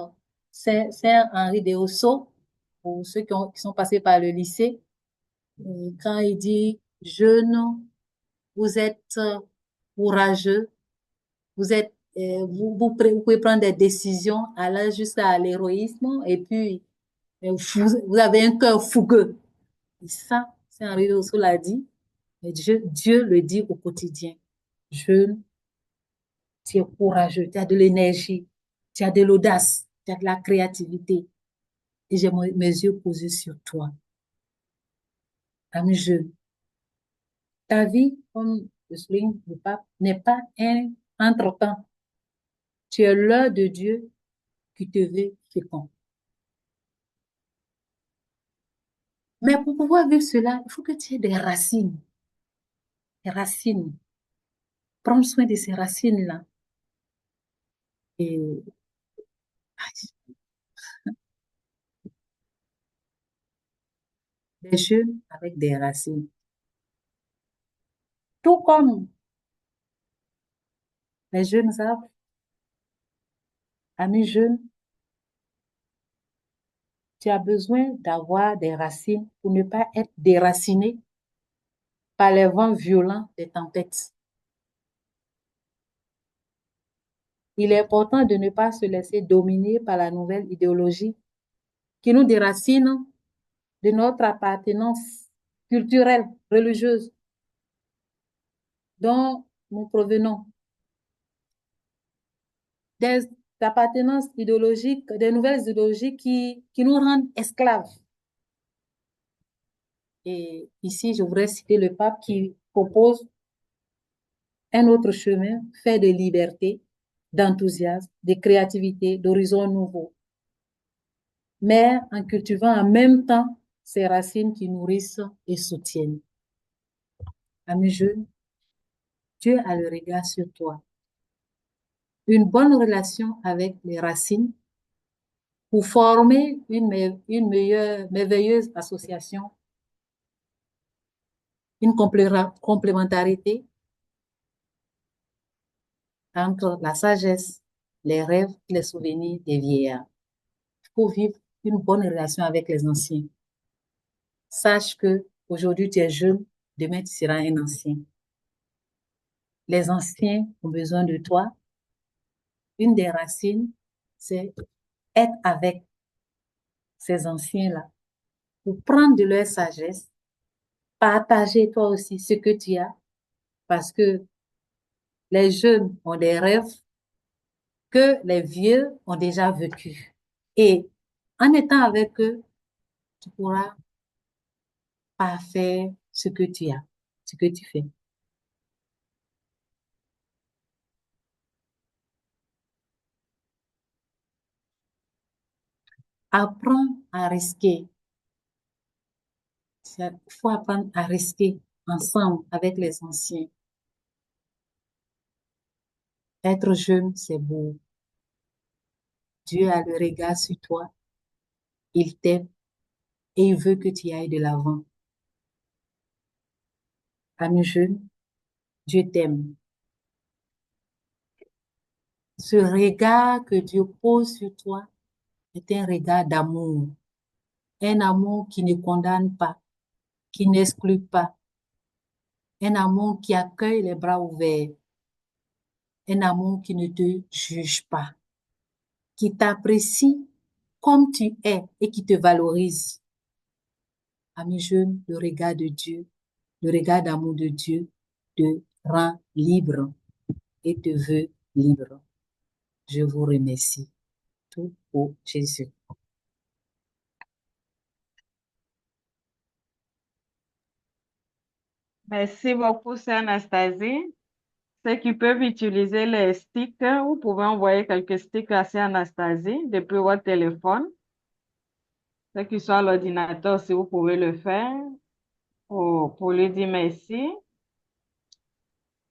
c'est Henri Deosso, pour ceux qui sont passés par le lycée, quand il dit, jeunes, vous êtes courageux, vous pouvez prendre des décisions allant jusqu'à l'héroïsme et puis vous avez un cœur fougueux. Et ça, c'est Henri Deosso l'a dit, mais Dieu le dit au quotidien. Jeune, tu es courageux, tu as de l'énergie, tu as de l'audace, tu as de la créativité. Et j'ai mes yeux posés sur toi. Ami jeune, ta vie, comme le souligne le pape, n'est pas un entre-temps. Tu es l'heure de Dieu qui te veut fécond. Mais pour pouvoir vivre cela, il faut que tu aies des racines. Des racines. Prends soin de ces racines-là. Et des jeunes avec des racines. Tout comme les jeunes arbres, amis jeunes, tu as besoin d'avoir des racines pour ne pas être déraciné par les vents violents des tempêtes. Il est important de ne pas se laisser dominer par la nouvelle idéologie qui nous déracine de notre appartenance culturelle, religieuse dont nous provenons, des appartenances idéologiques, des nouvelles idéologies qui nous rendent esclaves. Et ici, je voudrais citer le pape qui propose Un autre chemin fait de liberté, d'enthousiasme, de créativité, d'horizons nouveaux, mais en cultivant en même temps ces racines qui nourrissent et soutiennent. Amis jeunes, Dieu a le regard sur toi. Une bonne relation avec les racines pour former une meilleure, merveilleuse association, une complémentarité entre la sagesse, les rêves et les souvenirs des vieillards. Il faut vivre une bonne relation avec les anciens. Sache que aujourd'hui tu es jeune, demain tu seras un ancien. Les anciens ont besoin de toi. Une des racines, c'est être avec ces anciens-là pour prendre de leur sagesse, partager toi aussi ce que tu as, parce que les jeunes ont des rêves que les vieux ont déjà vécus. Et en étant avec eux, tu pourras parfaire ce que tu as, ce que tu fais. Apprends à risquer. Il faut apprendre à risquer ensemble avec les anciens. Être jeune, c'est beau. Dieu a le regard sur toi. Il t'aime et il veut que tu ailles de l'avant. Amis jeunes, Dieu t'aime. Ce regard que Dieu pose sur toi est un regard d'amour. Un amour qui ne condamne pas, qui n'exclut pas. Un amour qui accueille les bras ouverts. Un amour qui ne te juge pas, qui t'apprécie comme tu es et qui te valorise. Amis jeunes, le regard de Dieu, le regard d'amour de Dieu te rend libre et te veut libre. Je vous remercie. Tout pour Jésus. Merci beaucoup, c'est Anastasie. Ceux qui peuvent utiliser les stickers, vous pouvez envoyer quelques stickers à c'est Anastasie depuis votre téléphone. Ceux qui sont à l'ordinateur, si vous pouvez le faire pour lui dire merci.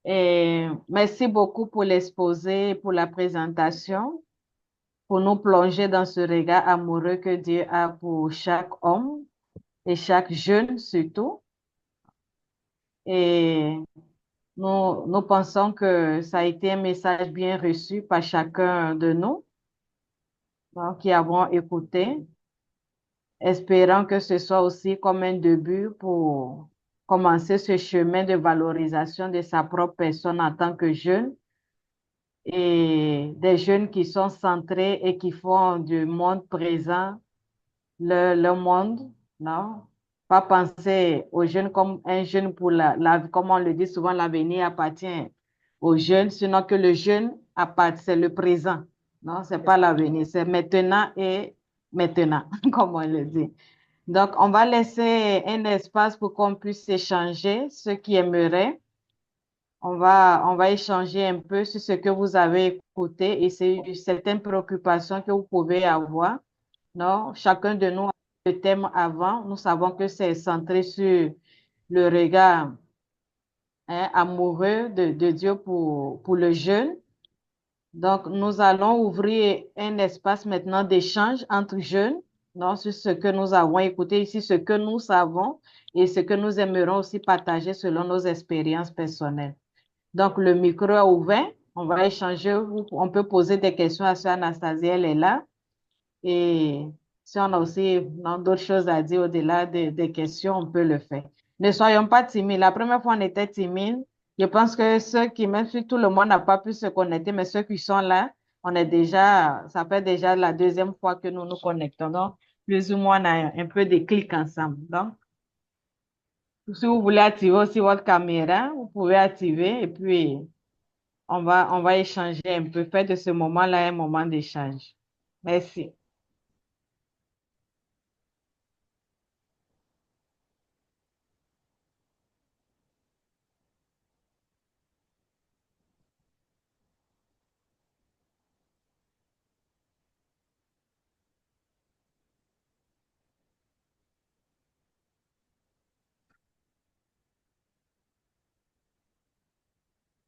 Et merci beaucoup pour l'exposé, pour la présentation, pour nous plonger dans ce regard amoureux que Dieu a pour chaque homme et chaque jeune surtout. Et nous pensons que ça a été un message bien reçu par chacun de nous, donc, qui avons écouté, espérant que ce soit aussi comme un début pour commencer ce chemin de valorisation de sa propre personne en tant que jeune et des jeunes qui sont centrés et qui font du monde présent le monde, non? Pas penser aux jeunes comme un jeune pour comme on le dit souvent, l'avenir appartient aux jeunes, sinon que le jeune appartient, c'est le présent, non? C'est pas l'avenir, c'est maintenant et maintenant, comme on le dit. Donc, on va laisser un espace pour qu'on puisse échanger, ceux qui aimeraient. On va échanger un peu sur ce que vous avez écouté et sur certaines préoccupations que vous pouvez avoir. Non, chacun de nous a le thème avant. Nous savons que c'est centré sur le regard amoureux de Dieu pour le jeune. Donc, nous allons ouvrir un espace maintenant d'échange entre jeunes, non, sur ce que nous avons écouté ici, ce que nous savons et ce que nous aimerions aussi partager selon nos expériences personnelles. Donc, le micro est ouvert. On va échanger. On peut poser des questions à Sœur Anastasie, elle est là. Et si on a aussi non, d'autres choses à dire au-delà des questions, on peut le faire. Ne soyons pas timides. La première fois, on était timides. Je pense que ceux qui, même si tout le monde n'a pas pu se connecter, mais ceux qui sont là, on est déjà, ça fait déjà la deuxième fois que nous nous connectons. Donc, plus ou moins, on a un peu de clics ensemble. Donc, si vous voulez activer aussi votre caméra, vous pouvez activer et puis on va échanger un peu. Faites de ce moment-là un moment d'échange. Merci.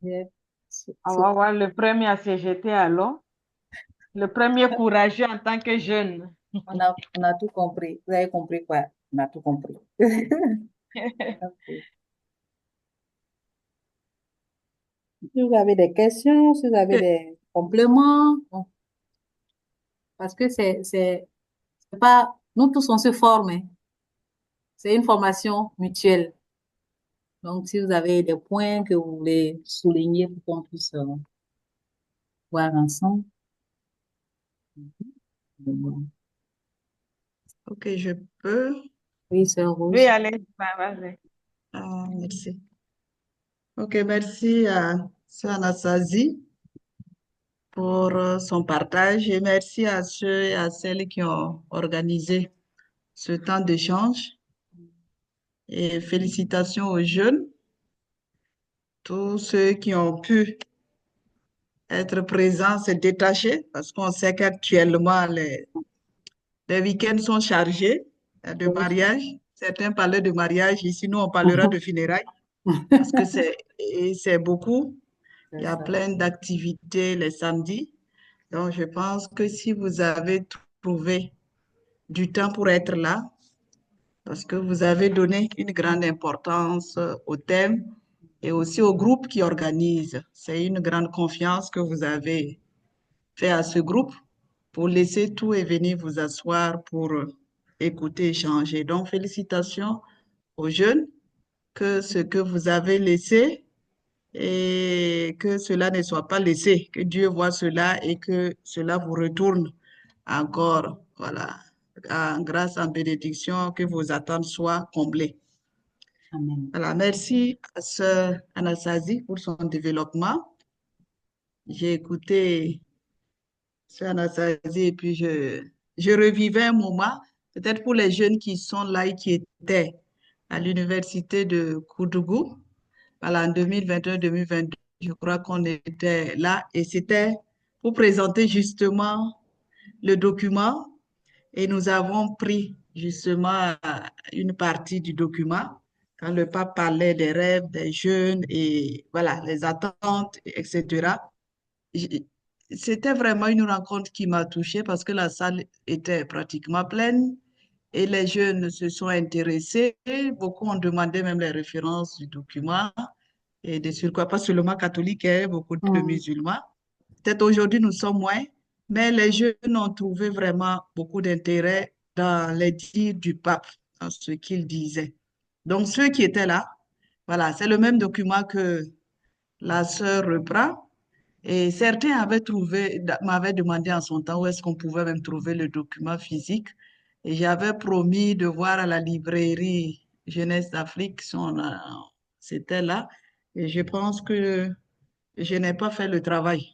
Et c'est- On c'est- va voir le premier à se jeter à l'eau, le premier courageux en tant que jeune. on a tout compris. Vous avez compris quoi? On a tout compris. Ok. Si vous avez des questions, si vous avez Ok, des compléments, bon, parce que c'est pas, nous tous on se forme, hein. C'est une formation mutuelle. Donc, si vous avez des points que vous voulez souligner pour qu'on puisse voir ensemble. Ok, je peux. Oui, sœur oui, Rose. allez, vas-y. Ah, merci. Ok, merci à Sœur Anastasie pour son partage et merci à ceux et à celles qui ont organisé ce temps d'échange. Et félicitations aux jeunes, tous ceux qui ont pu être présents, se détacher, parce qu'on sait qu'actuellement, les week-ends sont chargés de Oui. mariage. Certains parlaient de mariage, ici, nous, on parlera de funérailles, parce que c'est beaucoup. C'est Il y a ça. plein d'activités les samedis. Donc, je pense que si vous avez trouvé du temps pour être là, parce que vous avez donné une grande importance au thème et aussi au groupe qui organise. C'est une grande confiance que vous avez fait à ce groupe pour laisser tout et venir vous asseoir pour écouter, échanger. Donc, félicitations aux jeunes que ce que vous avez laissé et que cela ne soit pas laissé, que Dieu voit cela et que cela vous retourne encore, voilà, en grâce, en bénédiction, que vos attentes soient comblées. Amen. Voilà, merci à Sœur Anastasie pour son développement. J'ai écouté Sœur Anastasie et puis je revivais un moment, peut-être pour les jeunes qui sont là et qui étaient à l'université de Koudougou, voilà, en 2021-2022, je crois qu'on était là et c'était pour présenter justement le document et nous avons pris justement une partie du document quand le pape parlait des rêves des jeunes et voilà, les attentes, etc. J- C'était vraiment une rencontre qui m'a touchée parce que la salle était pratiquement pleine et les jeunes se sont intéressés. Beaucoup ont demandé même les références du document et de surcroît, pas seulement catholiques, hein, beaucoup de Mhm. musulmans. Peut-être aujourd'hui, nous sommes moins, mais les jeunes ont trouvé vraiment beaucoup d'intérêt dans les dires du pape, dans ce qu'il disait. Donc, ceux qui étaient là, voilà, c'est le même document que la sœur reprend. Et certains m'avaient demandé en son temps où est-ce qu'on pouvait même trouver le document physique. Et j'avais promis de voir à la librairie Jeunesse d'Afrique si c'était là. Et je pense que je n'ai pas fait le travail.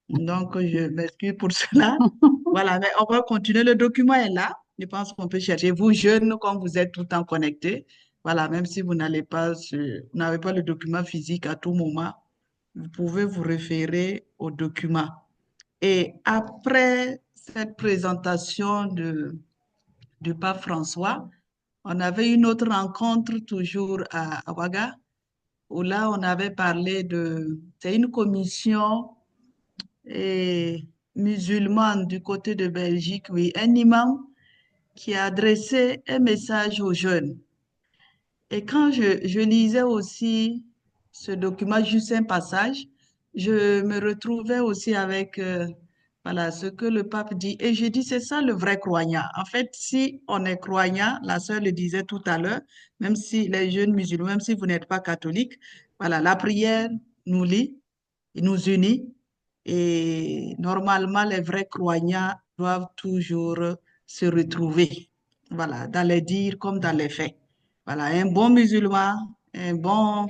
Donc, je m'excuse pour cela. Voilà, mais on va continuer. Le document est là. Je pense qu'on peut chercher. Vous, jeunes, comme vous êtes tout le temps connectés, voilà, même si vous vous n'avez pas le document physique à tout moment, vous pouvez vous référer au document. Et après cette présentation du pape François, on avait une autre rencontre toujours à Ouaga, où là, on avait parlé c'est une commission musulmane du côté de Belgique, oui, un imam qui a adressé un message aux jeunes. Et quand je lisais aussi ce document, juste un passage, je me retrouvais aussi avec voilà, ce que le pape dit. Et je dis, c'est ça le vrai croyant. En fait, si on est croyant, la sœur le disait tout à l'heure, même si les jeunes musulmans, même si vous n'êtes pas catholique, voilà, la prière nous lie, nous unit. Et normalement, les vrais croyants doivent toujours se retrouver, voilà, dans les dires comme dans les faits. Voilà, un bon musulman, un bon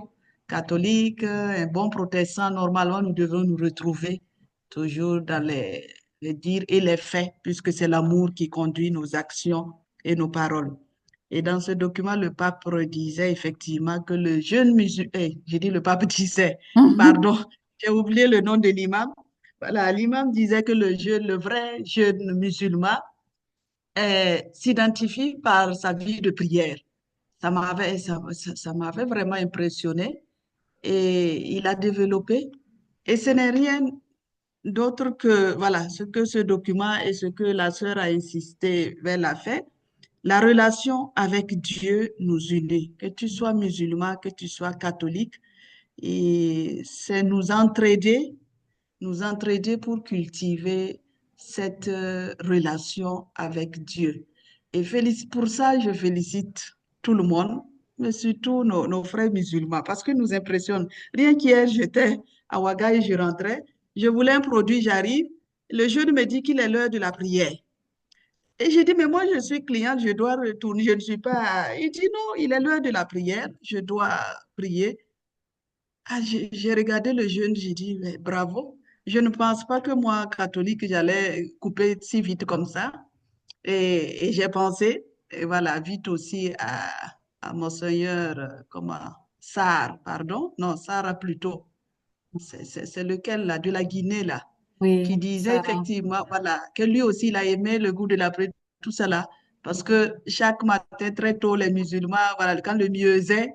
catholique, un bon protestant, normalement, nous devons nous retrouver toujours dans les dires et les faits, puisque c'est l'amour qui conduit nos actions et nos paroles. Et dans ce document, le pape disait effectivement que le jeune musulman, j'ai dit le pape disait, pardon, j'ai oublié le nom de l'imam. Voilà, l'imam disait que le vrai jeune musulman s'identifie par sa vie de prière. Ça m'avait vraiment impressionné. et il a développé. Et ce n'est rien d'autre que, voilà, ce que ce document et ce que la sœur a insisté vers la fait. La relation avec Dieu nous unit, que tu sois musulman, que tu sois catholique, et c'est nous entraider pour cultiver cette relation avec Dieu. Et pour ça, je félicite tout le monde, mais surtout nos frères musulmans, parce qu'ils nous impressionnent. Rien qu'hier, j'étais à Ouaga et je rentrais, je voulais un produit, j'arrive, le jeune me dit qu'il est l'heure de la prière. Et j'ai dit, mais moi, je suis cliente, je dois retourner, je ne suis pas... Il dit, non, il est l'heure de la prière, je dois prier. Ah, j'ai regardé le jeune, j'ai dit, mais bravo. Je ne pense pas que moi, catholique, j'allais couper si vite comme ça. Et j'ai pensé, et voilà, vite aussi à Monseigneur, comment, Sarr, pardon, non, Sarr plutôt. C'est lequel, là, de la Guinée, là, qui Oui, disait Sarah. effectivement, voilà, que lui aussi, il a aimé le goût de la prière, tout cela. Parce que chaque matin, très tôt, les musulmans, voilà, quand le mieuxet,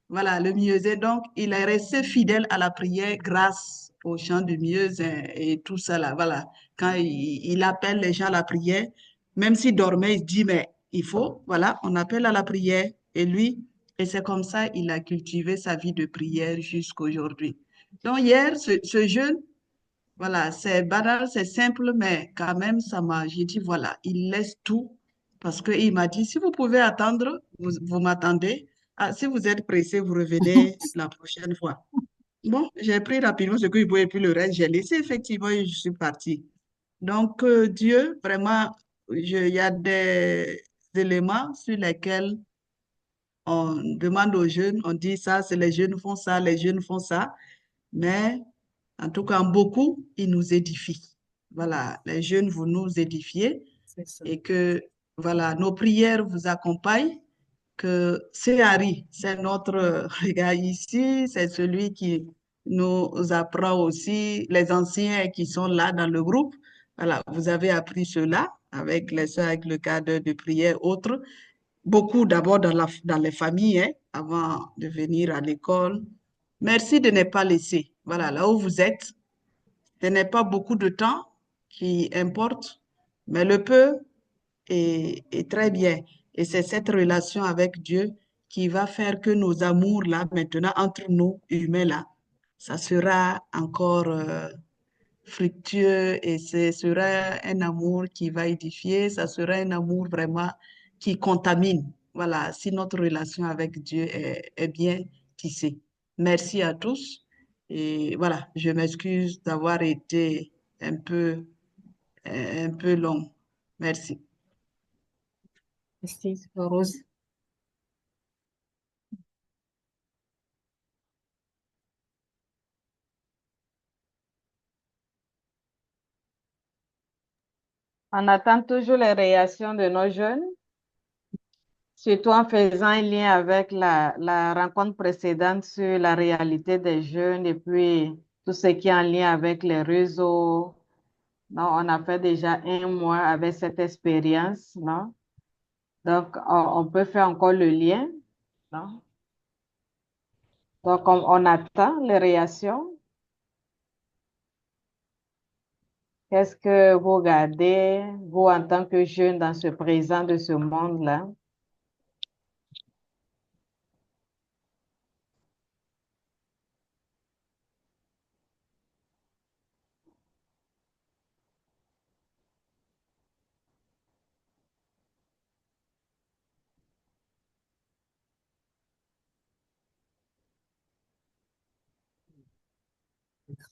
voilà, le mieuxet, donc, il est resté fidèle à la prière grâce au chant du mieuxet et tout cela, voilà. Quand il appelle les gens à la prière, même s'il dormait, il se dit, mais il faut, voilà, on appelle à la prière. Et lui, et c'est comme ça, il a cultivé sa vie de prière jusqu'aujourd'hui. Donc hier, ce jeune, voilà, c'est banal, c'est simple, mais quand même, j'ai dit, voilà, il laisse tout parce qu'il m'a dit, si vous pouvez attendre, vous m'attendez. Ah, si vous êtes pressé, vous revenez la prochaine fois. Bon, j'ai pris rapidement ce que je pouvais et puis le reste, j'ai laissé effectivement et je suis partie. Donc, Dieu, vraiment, il y a des éléments sur lesquels on demande aux jeunes, on dit ça, c'est les jeunes font ça, les jeunes font ça. Mais en tout cas, beaucoup, ils nous édifient. Voilà, les jeunes, vous nous édifiez C'est ça. et que voilà, nos prières vous accompagnent. Que c'est Harry, c'est notre gars ici, c'est celui qui nous apprend aussi, les anciens qui sont là dans le groupe. Voilà, vous avez appris cela avec les soeurs, avec le cadre de prière, autres. Beaucoup d'abord dans les familles, hein, avant de venir à l'école. Merci de ne pas laisser. Voilà, là où vous êtes, ce n'est pas beaucoup de temps qui importe, mais le peu est très bien. Et c'est cette relation avec Dieu qui va faire que nos amours, là, maintenant, entre nous, humains, là, ça sera encore fructueux et ce sera un amour qui va édifier, ça sera un amour vraiment qui contamine. Voilà, si notre relation avec Dieu est bien tissée. Merci à tous. Et voilà, je m'excuse d'avoir été un peu, un peu long. Merci. Merci, Rose. On attend toujours les réactions de nos jeunes, surtout en faisant un lien avec la rencontre précédente sur la réalité des jeunes et puis tout ce qui est en lien avec les réseaux. Non, on a fait déjà un mois avec cette expérience, non? Donc, on peut faire encore le lien, non? Donc, on attend les réactions. Qu'est-ce que vous regardez, vous, en tant que jeune, dans ce présent de ce monde-là?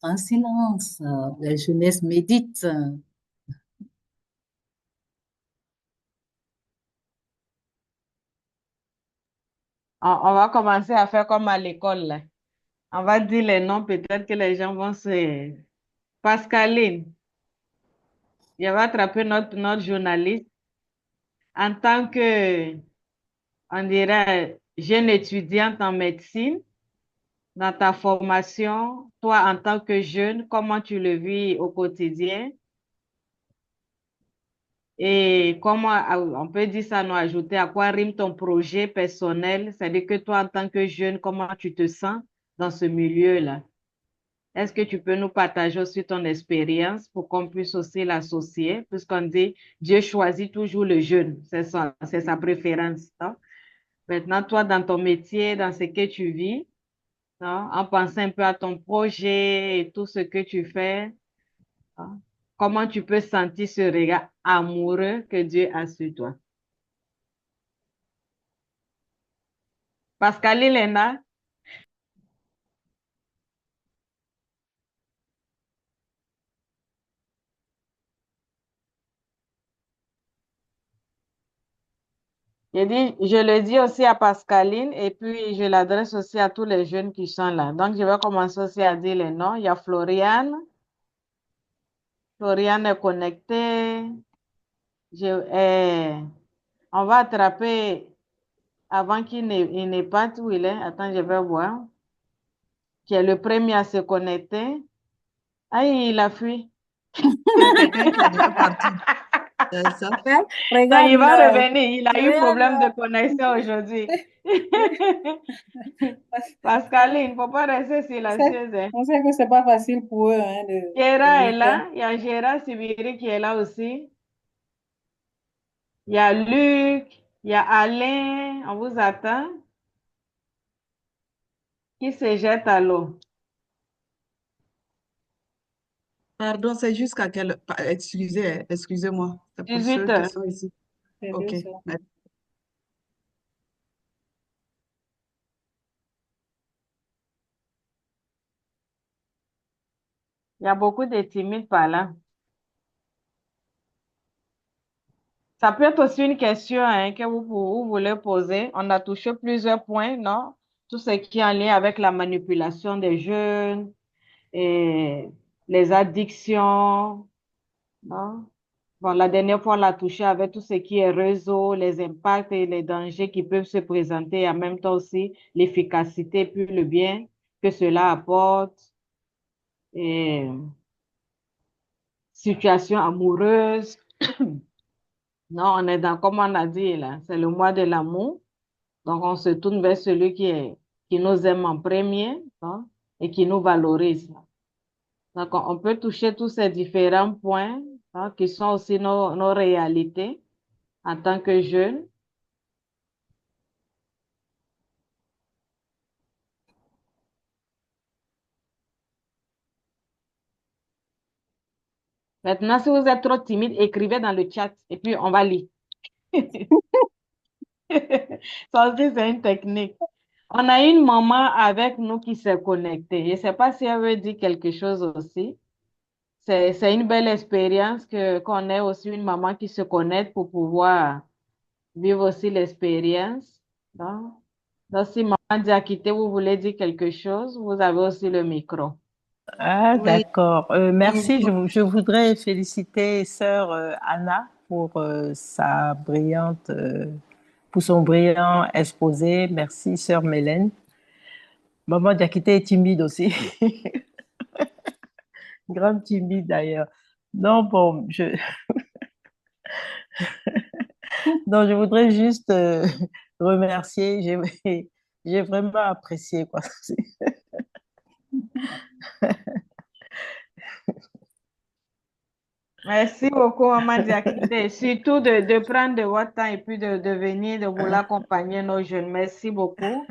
Grand silence. La jeunesse médite. On va commencer à faire comme à l'école, là. On va dire les noms, peut-être que les gens vont se... Pascaline, je vais attraper notre journaliste. En tant que, on dirait, jeune étudiante en médecine, dans ta formation, toi, en tant que jeune, comment tu le vis au quotidien? Et comment, on peut dire ça, nous ajouter à quoi rime ton projet personnel? C'est-à-dire que toi, en tant que jeune, comment tu te sens dans ce milieu-là. Est-ce que tu peux nous partager aussi ton expérience pour qu'on puisse aussi l'associer, puisqu'on dit Dieu choisit toujours le jeune, c'est sa préférence, non? Maintenant, toi, dans ton métier, dans ce que tu vis, non, en pensant un peu à ton projet et tout ce que tu fais, non, comment tu peux sentir ce regard amoureux que Dieu a sur toi? Pascal Elena, je le dis aussi à Pascaline et puis je l'adresse aussi à tous les jeunes qui sont là. Donc, je vais commencer aussi à dire les noms. Il y a Floriane. Floriane est connectée. On va attraper avant il n'ait pas où il est. Attends, je vais voir. Qui est le premier à se connecter. Ah, il a fui. Il y a quelqu'un qui est déjà parti. C'est ça. Regarde, Non, il va regarde-le. revenir. Il a eu problème de Regarde-le. connexion aujourd'hui. Pascaline, il ne faut pas rester silencieuse, hein. On sait que c'est pas facile pour eux hein, de Gérard est rester. là. Il y a Gérard Sibiri qui est là aussi. Il y a Luc. Il y a Alain. On vous attend. Qui se jette à l'eau? Pardon, c'est jusqu'à quelle... Excusez-moi. C'est pour 18 ceux qui heures. sont ici. C'est OK. bien ça. Merci. Il y a beaucoup de timides par là. Ça peut être aussi une question hein, que vous voulez poser. On a touché plusieurs points, non? Tout ce qui est en lien avec la manipulation des jeunes et les addictions, non? Bon, la dernière fois, on l'a touché avec tout ce qui est réseau, les impacts et les dangers qui peuvent se présenter, en même temps aussi l'efficacité puis le bien que cela apporte. Et situation amoureuse. Non, on est dans, comme on a dit là, c'est le mois de l'amour. Donc, on se tourne vers celui qui nous aime en premier, hein, et qui nous valorise. Donc, on peut toucher tous ces différents points, hein, qui sont aussi nos réalités en tant que jeunes. Maintenant, si vous êtes trop timide, écrivez dans le chat et puis on va lire. Ça aussi, c'est une technique. On a une maman avec nous qui s'est connectée. Je ne sais pas si elle veut dire quelque chose aussi. C'est une belle expérience qu'on ait aussi une maman qui se connecte pour pouvoir vivre aussi l'expérience. Donc, si maman Diakité, vous voulez dire quelque chose, vous avez aussi le micro. Ah, Oui. d'accord. Merci. Je voudrais féliciter sœur Anna pour pour son brillant exposé. Merci, sœur Mélène. Maman Diakité est timide aussi. Grande timide d'ailleurs. Non, bon, non, je voudrais juste remercier. J'ai vraiment apprécié, quoi. Merci beaucoup, maman Diakité. Surtout de prendre de votre temps et puis de venir, de vouloir accompagner nos jeunes. Merci beaucoup.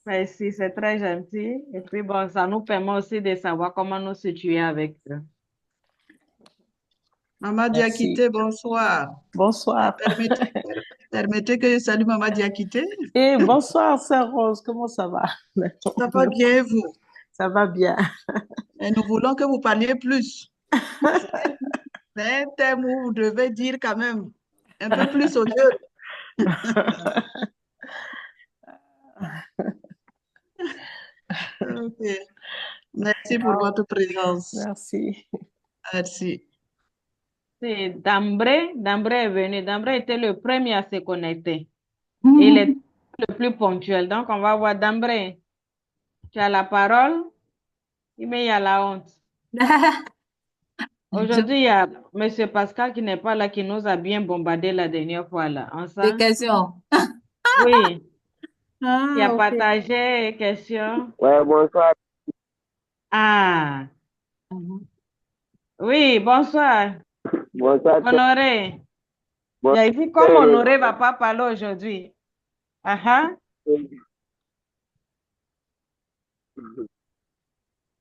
Merci, c'est très gentil. Et puis, bon, ça nous permet aussi de savoir comment nous situer avec eux. Maman Merci. Diakité, bonsoir. Bonsoir. Permettez que je salue Maman Diakité. Et bonsoir, sœur Rose. Comment ça va? Ça va bien, vous? Ça va bien. Et nous voulons que vous parliez plus. C'est un thème où vous devez dire quand même un peu plus aux jeunes. Ok. Merci pour votre présence. Merci. Merci. Dambré est venu. Dambré était le premier à se connecter. Et Mhm. il est le plus ponctuel. Donc, on va voir Dambré. Tu as la parole, mais il y a la honte. Aujourd'hui, il y a M. Pascal qui n'est pas là, qui nous a bien bombardé la dernière fois là. Des questions. Oui. qui a Ah, ok. partagé question. Ouais, bonsoir. Ah, Mhm. oui, bonsoir. Bonsoir. Honoré. Bonsoir. J'ai dit comme Honoré va pas parler aujourd'hui. Ah ah,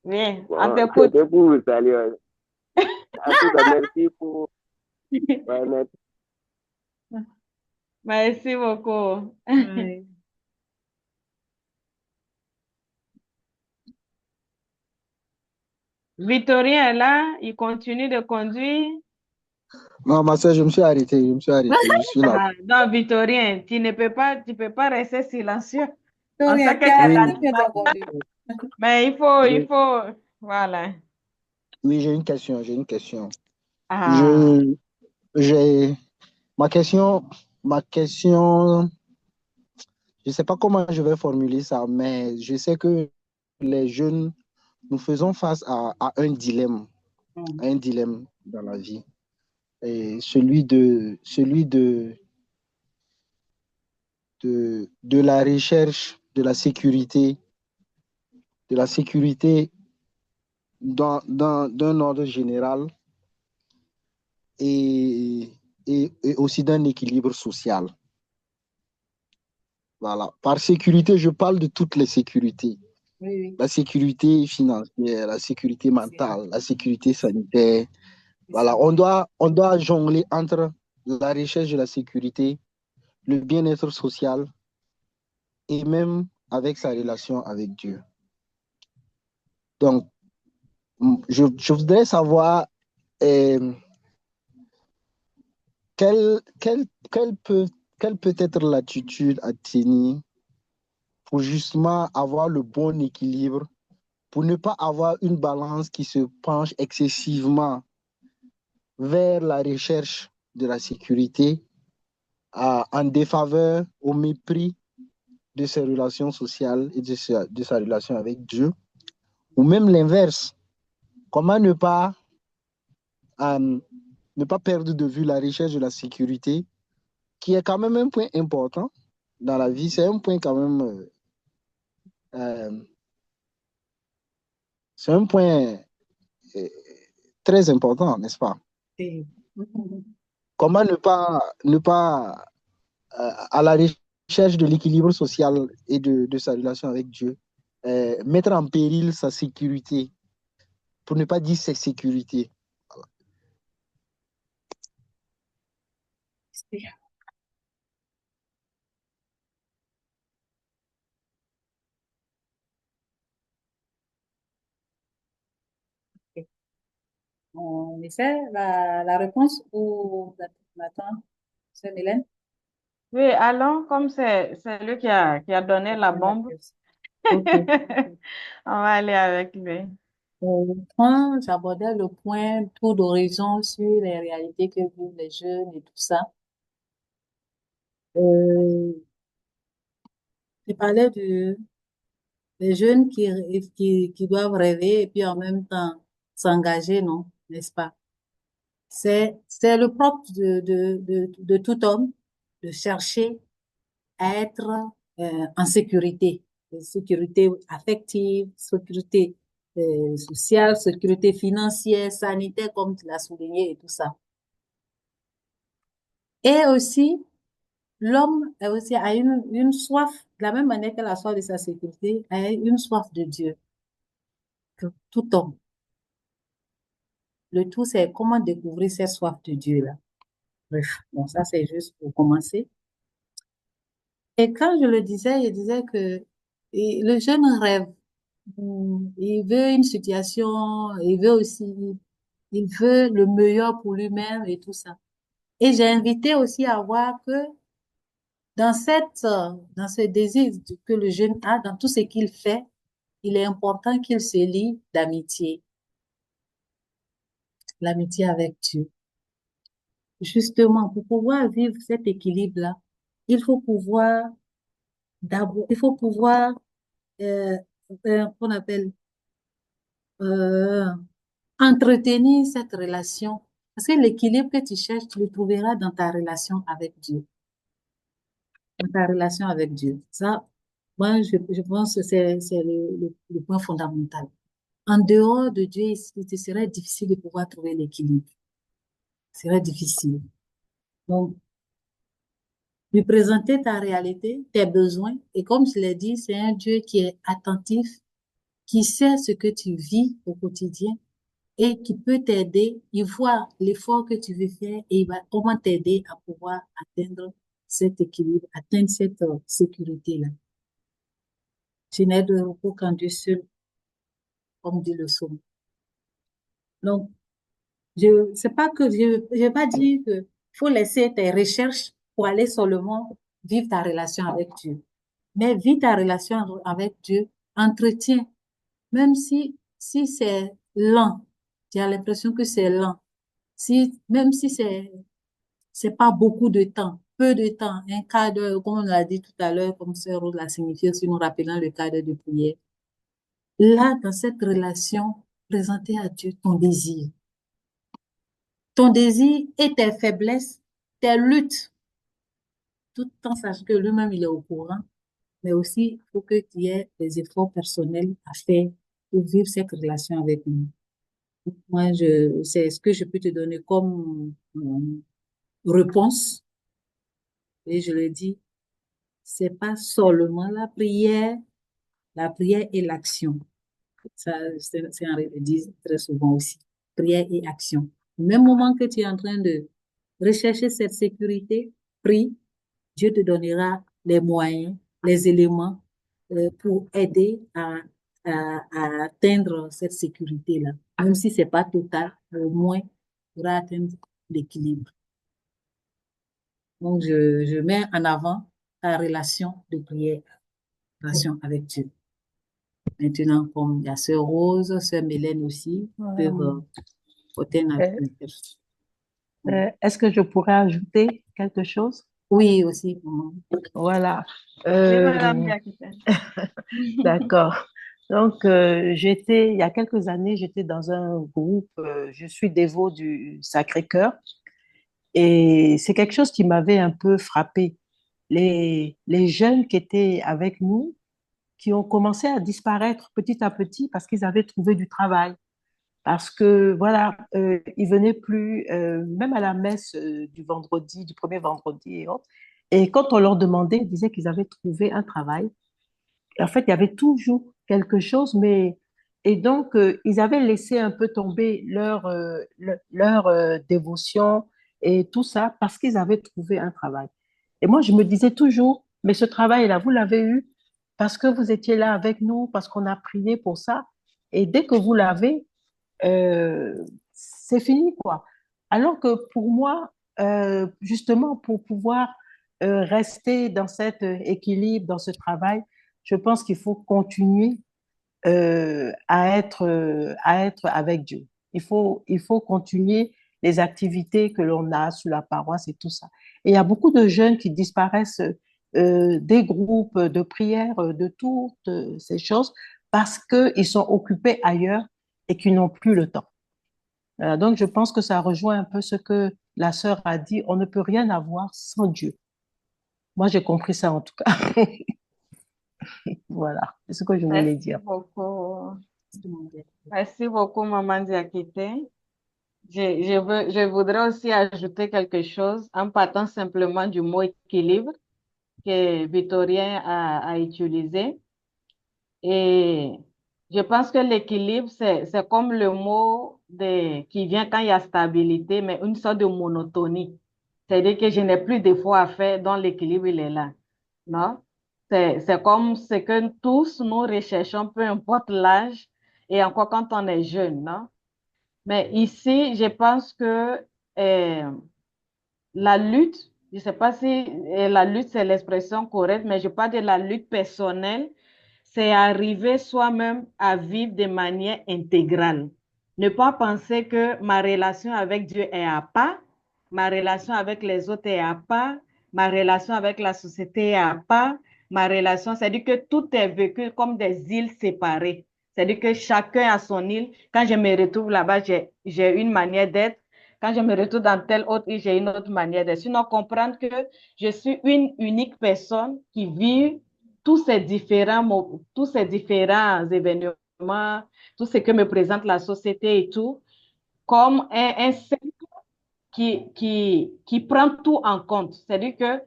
bien, on Bon, t'écoute. c'était pour vous saluer. En tout cas, merci pour. Ouais, merci. Merci beaucoup. Ouais. Victorien est là, il continue de conduire. Non, ma soeur, je me suis arrêté, je suis là. Ah, non, Victorien, tu peux pas rester silencieux. On Victoria, sait que tu as tu es Oui, arrêté l'animal, bien ton conduit. mais j'ai voilà. oui, j'ai une question. Ah, Je, j'ai, ma question, je sais pas comment je vais formuler ça, mais je sais que les jeunes, nous faisons face Mhm. à un dilemme dans la vie. Et de la recherche de la sécurité d'un ordre général et, et aussi d'un équilibre social. Voilà. Par sécurité, je parle de toutes les sécurités. Oui, oui, La sécurité financière, la sécurité c'est mentale, la sécurité sanitaire. ça. Voilà. On doit jongler entre la recherche de la sécurité, le bien-être social et même avec sa relation avec Dieu. Donc, je voudrais savoir euh, quelle, quelle, quelle peut, quelle peut être l'attitude à tenir pour justement avoir le bon équilibre, pour ne pas avoir une balance qui se penche excessivement vers la recherche de la sécurité, en défaveur, au mépris de ses relations sociales et de sa relation avec Dieu, ou même l'inverse. Comment euh, ne pas perdre de vue la recherche de la sécurité, qui est quand même un point important dans la vie, c'est un point quand même, euh, c'est un point euh, très important, n'est-ce pas? C'est- Comment ne pas à la recherche de l'équilibre social et de sa relation avec Dieu, mettre en péril sa sécurité, pour ne pas dire sa sécurité. c'est- On essaie la réponse ou attends, c'est Mylène? oui, allons, comme c'est lui qui a donné la bombe, Ok. on va aller avec lui. Quand j'abordais le point tour d'horizon sur les réalités que vivent les jeunes et tout ça, euh, je parlais des jeunes qui doivent rêver et puis en même temps s'engager, non, n'est-ce pas? C'est le propre de tout homme de chercher à être en sécurité, sécurité affective, sécurité sociale, sécurité financière, sanitaire, comme tu l'as souligné et tout ça. Et aussi, l'homme a aussi a une soif, de la même manière que la soif de sa sécurité, a une soif de Dieu, que tout homme. Le tout, c'est comment découvrir cette soif de Dieu-là. Bref, bon, ça, c'est juste pour commencer. Et quand je le disais, je disais que le jeune rêve. Il veut une situation, il veut aussi, il veut le meilleur pour lui-même et tout ça. Et j'ai invité aussi à voir que dans ce désir que le jeune a, dans tout ce qu'il fait, il est important qu'il se lie d'amitié, l'amitié avec Dieu. Justement, pour pouvoir vivre cet équilibre-là, il faut pouvoir, d'abord, il faut pouvoir, euh, qu'on appelle, euh, entretenir cette relation. Parce que l'équilibre que tu cherches, tu le trouveras dans ta relation avec Dieu. Dans ta relation avec Dieu. Ça, Moi, je pense que c'est le point fondamental. En dehors de Dieu, il te serait difficile de pouvoir trouver l'équilibre. Ce serait difficile. Donc, lui présenter ta réalité, tes besoins. Et comme je l'ai dit, c'est un Dieu qui est attentif, qui sait ce que tu vis au quotidien et qui peut t'aider. Il voit l'effort que tu veux faire et il va comment t'aider à pouvoir atteindre cet équilibre, atteindre cette sécurité-là. Je n'ai de repos qu'en Dieu seul, comme dit le psaume. Donc, c'est pas que je vais pas dire que faut laisser tes recherches pour aller seulement vivre ta relation avec Dieu. Mais vis ta relation avec Dieu, entretiens, même si c'est lent. Tu as l'impression que c'est lent. Même si c'est pas beaucoup de temps, peu de temps, un quart d'heure, comme on l'a dit tout à l'heure, comme Sœur Rose l'a signifié, si nous rappelant le quart d'heure de prière. Là, dans cette relation, présenter à Dieu ton désir et tes faiblesses, tes luttes, tout en sachant que lui-même, il est au courant, mais aussi, il faut que tu aies des efforts personnels à faire pour vivre cette relation avec nous. Moi, c'est ce que je peux te donner comme réponse. Et je le dis, c'est pas seulement la prière et l'action. Ça, c'est en dit très souvent aussi. Prière et action. Au même moment que tu es en train de rechercher cette sécurité, prie, Dieu te donnera les moyens, les éléments pour aider à atteindre cette sécurité-là. Même si c'est pas total, au moins, pour atteindre l'équilibre. Donc, je mets en avant ta relation de prière, relation avec Dieu. Maintenant, comme il y a Sœur Rose, Sœur Mélène aussi, peuvent porter une Euh, alternative. Est-ce que je pourrais ajouter quelque chose? Oui, aussi. Voilà. Oui, Madame Diakité. D'accord. Donc, il y a quelques années, j'étais dans un groupe, je suis dévot du Sacré-Cœur, et c'est quelque chose qui m'avait un peu frappé. Les jeunes qui étaient avec nous, qui ont commencé à disparaître petit à petit parce qu'ils avaient trouvé du travail. Parce que, voilà, ils venaient plus, même à la messe du vendredi, du premier vendredi et autres. Et quand on leur demandait, ils disaient qu'ils avaient trouvé un travail. Et en fait, il y avait toujours quelque chose, mais et donc ils avaient laissé un peu tomber leur dévotion et tout ça parce qu'ils avaient trouvé un travail. Et moi, je me disais toujours, mais ce travail-là, vous l'avez eu parce que vous étiez là avec nous, parce qu'on a prié pour ça. Et dès que vous l'avez, c'est fini, quoi. Alors que pour moi, justement, pour pouvoir rester dans cet équilibre, dans ce travail, je pense qu'il faut continuer à être avec Dieu. Il faut continuer les activités que l'on a sur la paroisse et tout ça. Et il y a beaucoup de jeunes qui disparaissent des groupes de prière, de toutes ces choses, parce qu'ils sont occupés ailleurs et qu'ils n'ont plus le temps. Donc, je pense que ça rejoint un peu ce que la sœur a dit. On ne peut rien avoir sans Dieu. Moi, j'ai compris ça en tout cas. Voilà, c'est ce que je voulais Merci dire. beaucoup. Merci beaucoup, Maman Diakité. Je voudrais aussi ajouter quelque chose en partant simplement du mot équilibre que Victorien a utilisé. Et je pense que l'équilibre, c'est comme le mot qui vient quand il y a stabilité, mais une sorte de monotonie. C'est-à-dire que je n'ai plus d'efforts à faire, donc l'équilibre, il est là. Non? C'est comme ce que tous nous recherchons, peu importe l'âge, et encore quand on est jeune, non? Mais ici, je pense que euh, la lutte, je ne sais pas si la lutte c'est l'expression correcte, mais je parle de la lutte personnelle, c'est arriver soi-même à vivre de manière intégrale. Ne pas penser que ma relation avec Dieu est à part, ma relation avec les autres est à part, ma relation avec la société est à part, ma relation, c'est-à-dire que tout est vécu comme des îles séparées. C'est-à-dire que chacun a son île. Quand je me retrouve là-bas, j'ai une manière d'être. Quand je me retrouve dans telle autre île, j'ai une autre manière d'être. Sinon, comprendre que je suis une unique personne qui vit tous ces différents événements, tout ce que me présente la société et tout, comme un cercle qui prend tout en compte. C'est-à-dire que,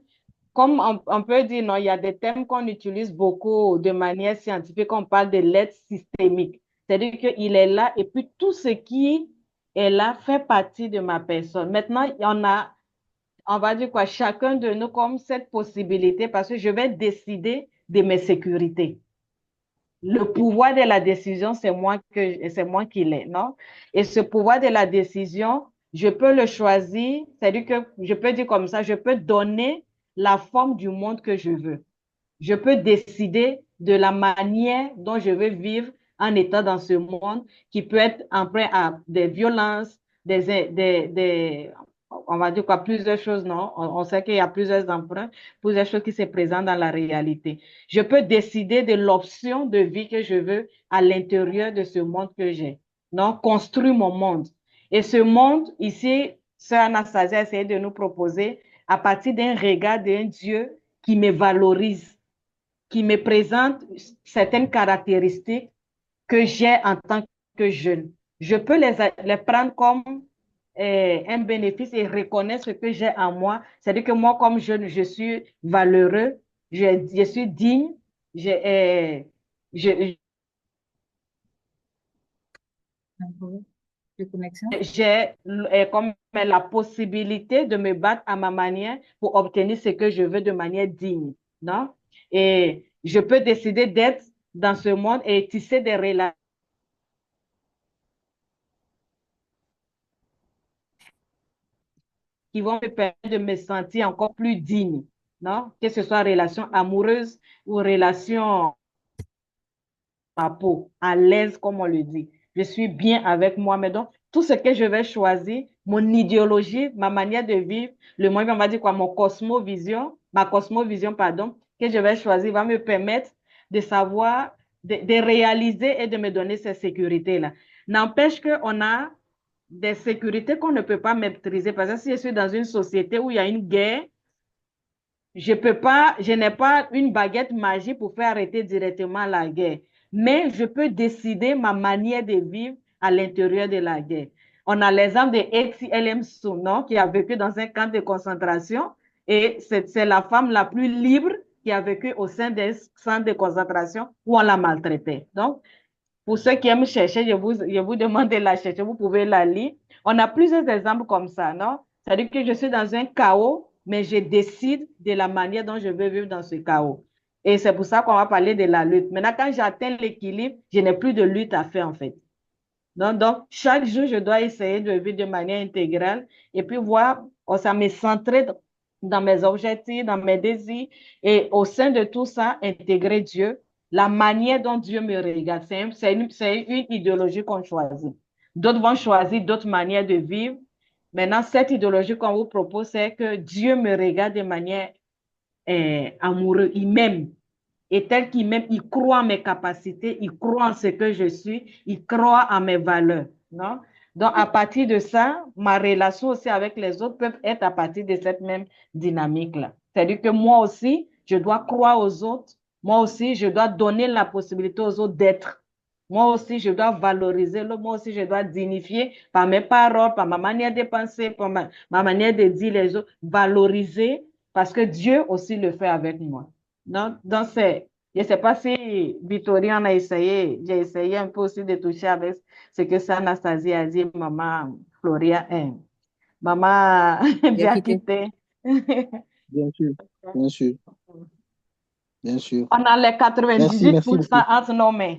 comme on peut dire, non, il y a des thèmes qu'on utilise beaucoup de manière scientifique, on parle de l'aide systémique. C'est-à-dire qu'il est là et puis tout ce qui est là fait partie de ma personne. Maintenant, on va dire quoi, chacun de nous comme cette possibilité parce que je vais décider de mes sécurités. Le pouvoir de la décision, c'est moi qui l'ai, non? Et ce pouvoir de la décision, je peux le choisir, c'est-à-dire que je peux dire comme ça, je peux donner la forme du monde que je veux. Je peux décider de la manière dont je veux vivre en étant dans ce monde qui peut être empreint à des violences, on va dire quoi, plusieurs choses, non? On sait qu'il y a plusieurs emprunts, plusieurs choses qui se présentent dans la réalité. Je peux décider de l'option de vie que je veux à l'intérieur de ce monde que j'ai. Non? Construire mon monde. Et ce monde, ici, Sœur Anastasia a essayé de nous proposer à partir d'un regard d'un Dieu qui me valorise, qui me présente certaines caractéristiques que j'ai en tant que jeune. Je peux les prendre comme un bénéfice et reconnaître ce que j'ai en moi. C'est-à-dire que moi, comme jeune, je suis valeureux, je suis digne, je, De connexion. j'ai comme la possibilité de me battre à ma manière pour obtenir ce que je veux de manière digne, non? Et je peux décider d'être dans ce monde et tisser des relations qui vont me permettre de me sentir encore plus digne, non? Que ce soit relation amoureuse ou relation ma peau, à l'aise, comme on le dit. Je suis bien avec moi. Mais donc, tout ce que je vais choisir, mon idéologie, ma manière de vivre, le moyen, on va dire quoi, ma cosmovision, pardon, que je vais choisir va me permettre de savoir, de réaliser et de me donner ces sécurités-là. N'empêche qu'on a des sécurités qu'on ne peut pas maîtriser. Parce que si je suis dans une société où il y a une guerre, je n'ai pas une baguette magique pour faire arrêter directement la guerre, mais je peux décider ma manière de vivre à l'intérieur de la guerre. On a l'exemple de Hetty L.M. Sounon qui a vécu dans un camp de concentration et c'est la femme la plus libre qui a vécu au sein des centres de concentration où on la maltraitait. Donc, pour ceux qui aiment chercher, je vous demande de la chercher, vous pouvez la lire. On a plusieurs exemples comme ça, non? C'est-à-dire que je suis dans un chaos, mais je décide de la manière dont je veux vivre dans ce chaos. Et c'est pour ça qu'on va parler de la lutte. Maintenant, quand j'atteins l'équilibre, je n'ai plus de lutte à faire, en fait. Donc, chaque jour, je dois essayer de vivre de manière intégrale et puis voir, ça me centrer dans mes objectifs, dans mes désirs et au sein de tout ça, intégrer Dieu, la manière dont Dieu me regarde. C'est une idéologie qu'on choisit. D'autres vont choisir d'autres manières de vivre. Maintenant, cette idéologie qu'on vous propose, c'est que Dieu me regarde de manière amoureuse. Il m'aime. Et tel qu'il m'aime, il croit en mes capacités, il croit en ce que je suis, il croit en mes valeurs. Non? Donc, à partir de ça, ma relation aussi avec les autres peut être à partir de cette même dynamique-là. C'est-à-dire que moi aussi, je dois croire aux autres. Moi aussi, je dois donner la possibilité aux autres d'être. Moi aussi, je dois valoriser l'autre. Moi aussi, je dois dignifier par mes paroles, par ma manière de penser, par ma manière de dire les autres, valoriser parce que Dieu aussi le fait avec moi. Non, donc je ne sais pas si Victoria en a essayé, j'ai essayé un peu aussi de toucher avec ce que ça Anastasie a dit, maman Floria, maman J'ai quitté. Diakité. Bien sûr, bien sûr, bien sûr. On a les Merci, merci 98% beaucoup. entre nos mains.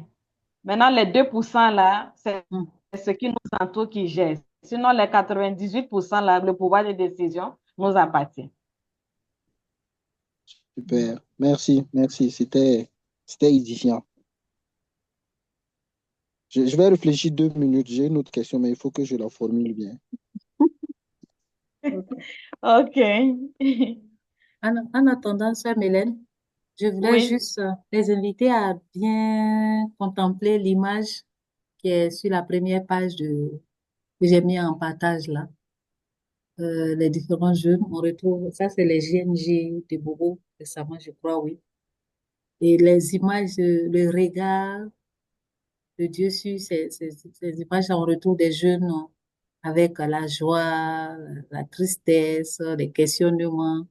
Maintenant, les 2% là, c'est Hmm. ce qui nous entoure qui gère. Sinon, les 98% là, le pouvoir de décision nous appartient. Super. Merci, merci. C'était édifiant. Je vais réfléchir 2 minutes. J'ai une autre question, mais il faut que je la formule bien. OK. En attendant, sœur Mélène, je voulais Oui. juste les inviter à bien contempler l'image qui est sur la première page que j'ai mis en partage là. Les différents jeunes, on retrouve, ça c'est les GNG de Bobo récemment, je crois, oui. Et les images, le regard de Dieu sur ces images, on retrouve des jeunes avec la joie, la tristesse, les questionnements.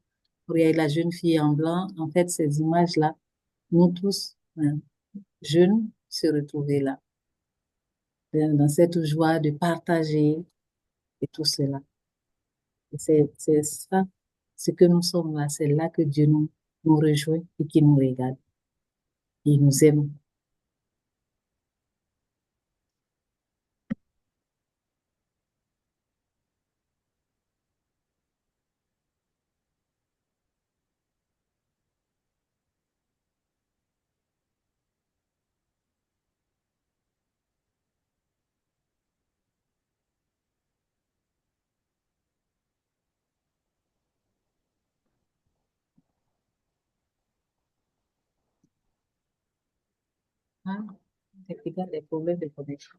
Regarde la jeune fille en blanc. En fait, ces images-là, nous tous, jeunes, se retrouver là, dans cette joie de partager et tout cela. Et c'est ça, ce que nous sommes là, c'est là que Dieu nous rejoint et qui nous regarde. Il nous aime. Hein? Il y a des problèmes de connexion.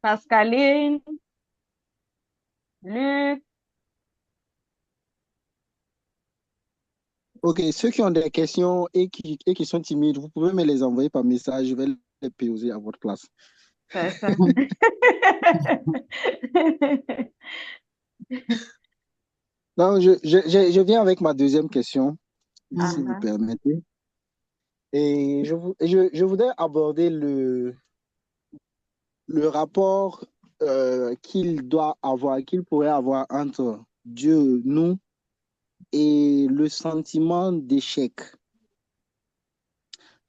Pascaline, Luc, Ok, ceux qui ont des questions et qui sont timides, vous pouvez me les envoyer par message. Je vais les poser à votre place. c'est ça. Donc, je viens avec ma deuxième question, si vous Ah, permettez. Et je voudrais aborder le rapport qu'il pourrait avoir entre Dieu, nous, et le sentiment d'échec.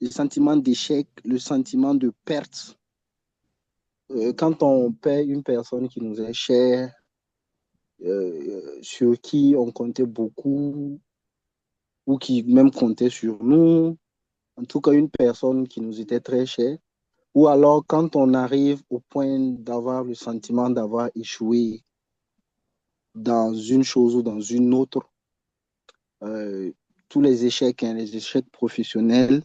Le sentiment d'échec, le sentiment de perte. Quand on perd une personne qui nous est chère, sur qui on comptait beaucoup, ou qui même comptait sur nous, en tout cas une personne qui nous était très chère, ou alors quand on arrive au point d'avoir le sentiment d'avoir échoué dans une chose ou dans une autre, euh, tous les échecs, hein, les échecs professionnels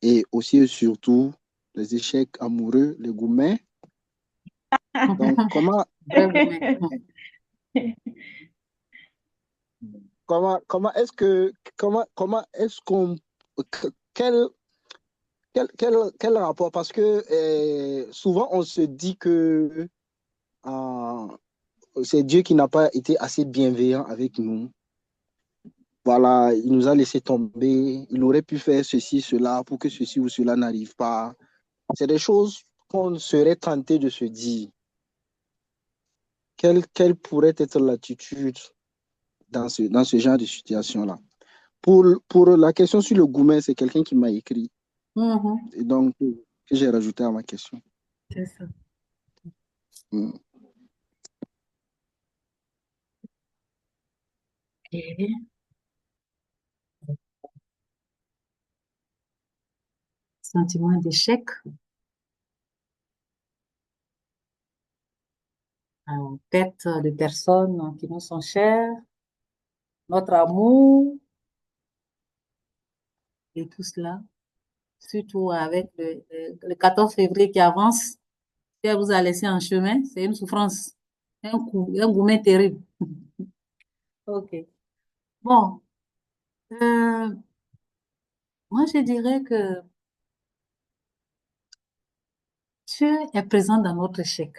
et aussi et surtout les échecs amoureux, les gourmets. Donc, Vrai woman. comment est-ce qu'on, quel, quel rapport? Parce que souvent on se dit que euh, c'est Dieu qui n'a pas été assez bienveillant avec nous. Voilà, il nous a laissé tomber. Il aurait pu faire ceci, cela pour que ceci ou cela n'arrive pas. C'est des choses qu'on serait tenté de se dire. Quelle pourrait être l'attitude dans ce genre de situation-là? Pour la question sur le gourmet, c'est quelqu'un qui m'a écrit. Mhm. Et donc, que j'ai rajouté à ma question. C'est ça. Mm. Et sentiment d'échec, perte de personnes qui nous sont chères, notre amour et tout cela, surtout avec le 14 février qui avance, qui vous a laissé en chemin, c'est une souffrance, un coup, un gourmet terrible. Ok. Bon, euh, moi je dirais que Dieu est présent dans notre échec.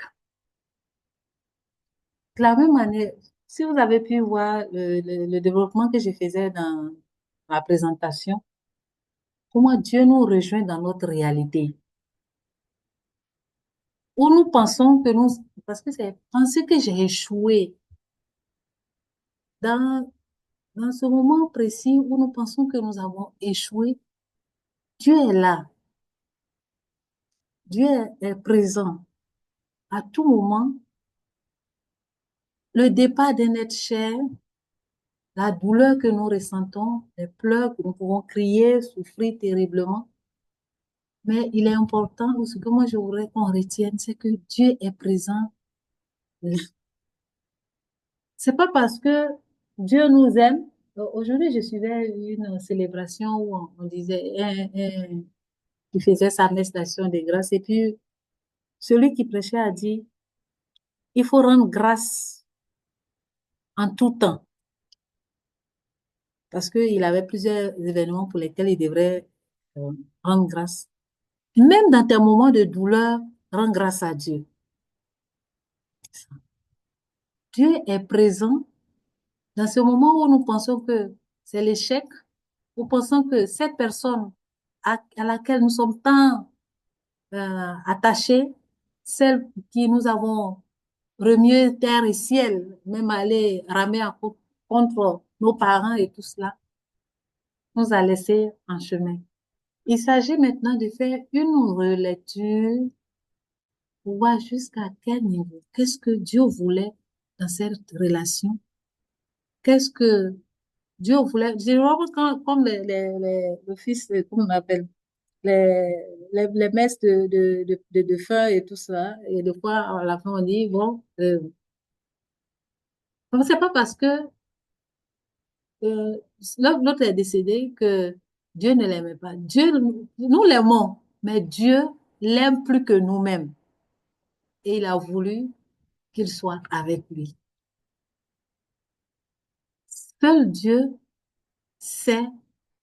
De la même manière, si vous avez pu voir le développement que je faisais dans ma présentation, comment Dieu nous rejoint dans notre réalité. Où nous pensons que nous, parce que c'est penser que j'ai échoué dans, dans ce moment précis où nous pensons que nous avons échoué, Dieu est là. Dieu est présent à tout moment. Le départ d'un être cher, la douleur que nous ressentons, les pleurs que nous pouvons crier, souffrir terriblement. Mais il est important, ce que moi je voudrais qu'on retienne, c'est que Dieu est présent. C'est pas parce que Dieu nous aime Aujourd'hui, je suivais une célébration où on disait, qui faisait sa messe d'action de grâce, et puis celui qui prêchait a dit, il faut rendre grâce en tout temps, parce qu'il avait plusieurs événements pour lesquels il devrait euh, rendre grâce. Même dans tes moments de douleur, rends grâce à Dieu. Dieu est présent dans ce moment où nous pensons que c'est l'échec, nous pensons que cette personne à laquelle nous sommes tant attachés, celle qui nous avons remué terre et ciel, même aller ramer contre nos parents et tout cela, nous a laissés en chemin. Il s'agit maintenant de faire une relecture pour voir jusqu'à quel niveau, qu'est-ce que Dieu voulait dans cette relation, qu'est-ce que Dieu voulait, je vois comme le fils, comment on appelle, les, les messes de feu et tout ça, et des fois, à la fin, on dit, bon, c'est pas parce que euh, l'autre est décédé que Dieu ne l'aimait pas. Dieu, nous l'aimons, mais Dieu l'aime plus que nous-mêmes. Et il a voulu qu'il soit avec lui. Seul Dieu sait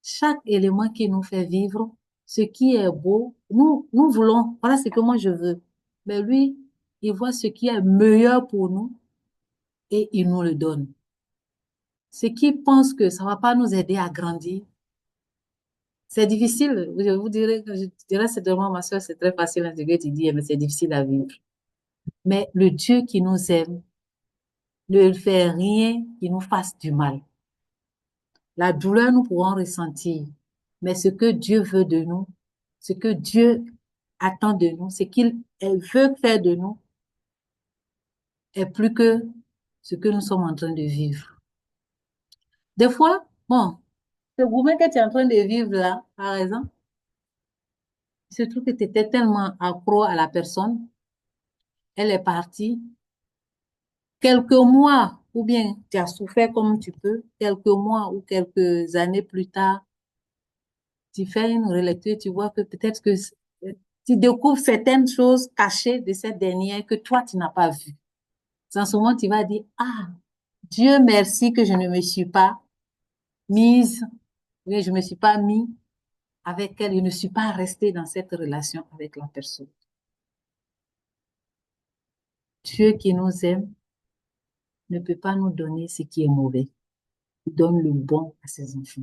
chaque élément qui nous fait vivre, ce qui est beau. Nous voulons, voilà ce que moi je veux. Mais lui, il voit ce qui est meilleur pour nous et il nous le donne. Ceux qui pensent que ça va pas nous aider à grandir, c'est difficile. Je vous dirais, je dirais certainement, ma soeur, c'est très facile à ce que tu dis, mais c'est difficile à vivre. Mais le Dieu qui nous aime ne fait rien qui nous fasse du mal. La douleur, nous pourrons ressentir, mais ce que Dieu veut de nous, ce que Dieu attend de nous, ce qu'il veut faire de nous, est plus que ce que nous sommes en train de vivre. Des fois, bon, ce moment que tu es en train de vivre là, par exemple, il se trouve que tu étais tellement accro à la personne, elle est partie, quelques mois, ou bien tu as souffert comme tu peux, quelques mois ou quelques années plus tard, tu fais une relecture, tu vois que peut-être que tu découvres certaines choses cachées de cette dernière que toi, tu n'as pas vues. En ce moment, tu vas dire, ah, Dieu merci que je ne me suis pas mise, oui, je ne me suis pas mis avec elle, je ne suis pas restée dans cette relation avec la personne. Dieu qui nous aime ne peut pas nous donner ce qui est mauvais. Il donne le bon à ses enfants.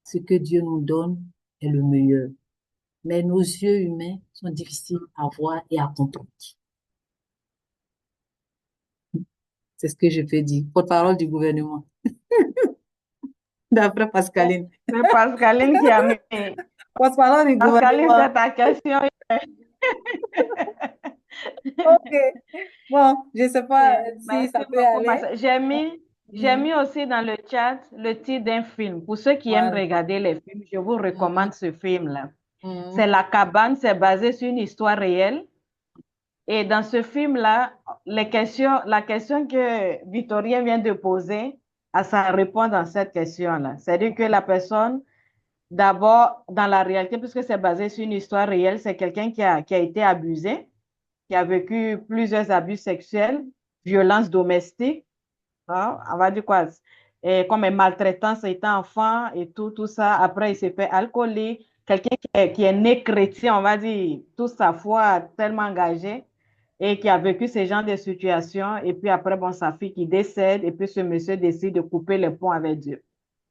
Ce que Dieu nous donne est le meilleur. Mais nos yeux humains sont difficiles à voir et à comprendre. C'est ce que je peux dire. Porte-parole du gouvernement. D'après Pascaline. C'est Pascaline qui a mis. Porte-parole du Pascaline, gouvernement. c'est ta question. OK. Bon, je ne sais pas si Merci ça peut beaucoup. aller. J'ai Mhm. mis aussi dans le chat le titre d'un film. Pour ceux qui aiment Voilà. regarder les films, je vous Mhm. recommande ce film-là. C'est Mhm. La Cabane, c'est basé sur une histoire réelle. Et dans ce film-là, la question que Victorien vient de poser, ça répond dans cette question-là. C'est-à-dire que la personne, d'abord, dans la réalité, puisque c'est basé sur une histoire réelle, c'est quelqu'un qui a été abusé, qui a vécu plusieurs abus sexuels, violences domestiques, hein, on va dire quoi, et comme une maltraitance étant enfant et tout ça. Après, il s'est fait alcoolique. Quelqu'un qui est né chrétien, on va dire, toute sa foi tellement engagée et qui a vécu ce genre de situation. Et puis après, bon, sa fille qui décède et puis ce monsieur décide de couper les ponts avec Dieu.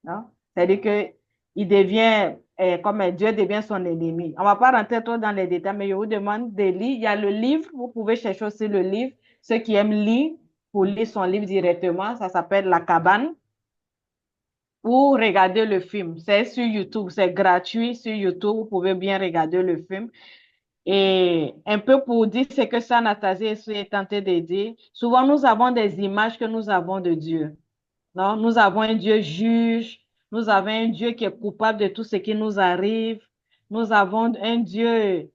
Hein. C'est-à-dire que il devient, comme Dieu devient son ennemi. On ne va pas rentrer trop dans les détails, mais je vous demande de lire. Il y a le livre, vous pouvez chercher aussi le livre. Ceux qui aiment lire, pour lire son livre directement, ça s'appelle La Cabane, ou regarder le film. C'est sur YouTube, c'est gratuit sur YouTube, vous pouvez bien regarder le film. Et un peu pour dire ce que ça, Anastasie est tenté de dire, souvent nous avons des images que nous avons de Dieu. Non, nous avons un Dieu juge, nous avons un Dieu qui est coupable de tout ce qui nous arrive, nous avons un Dieu,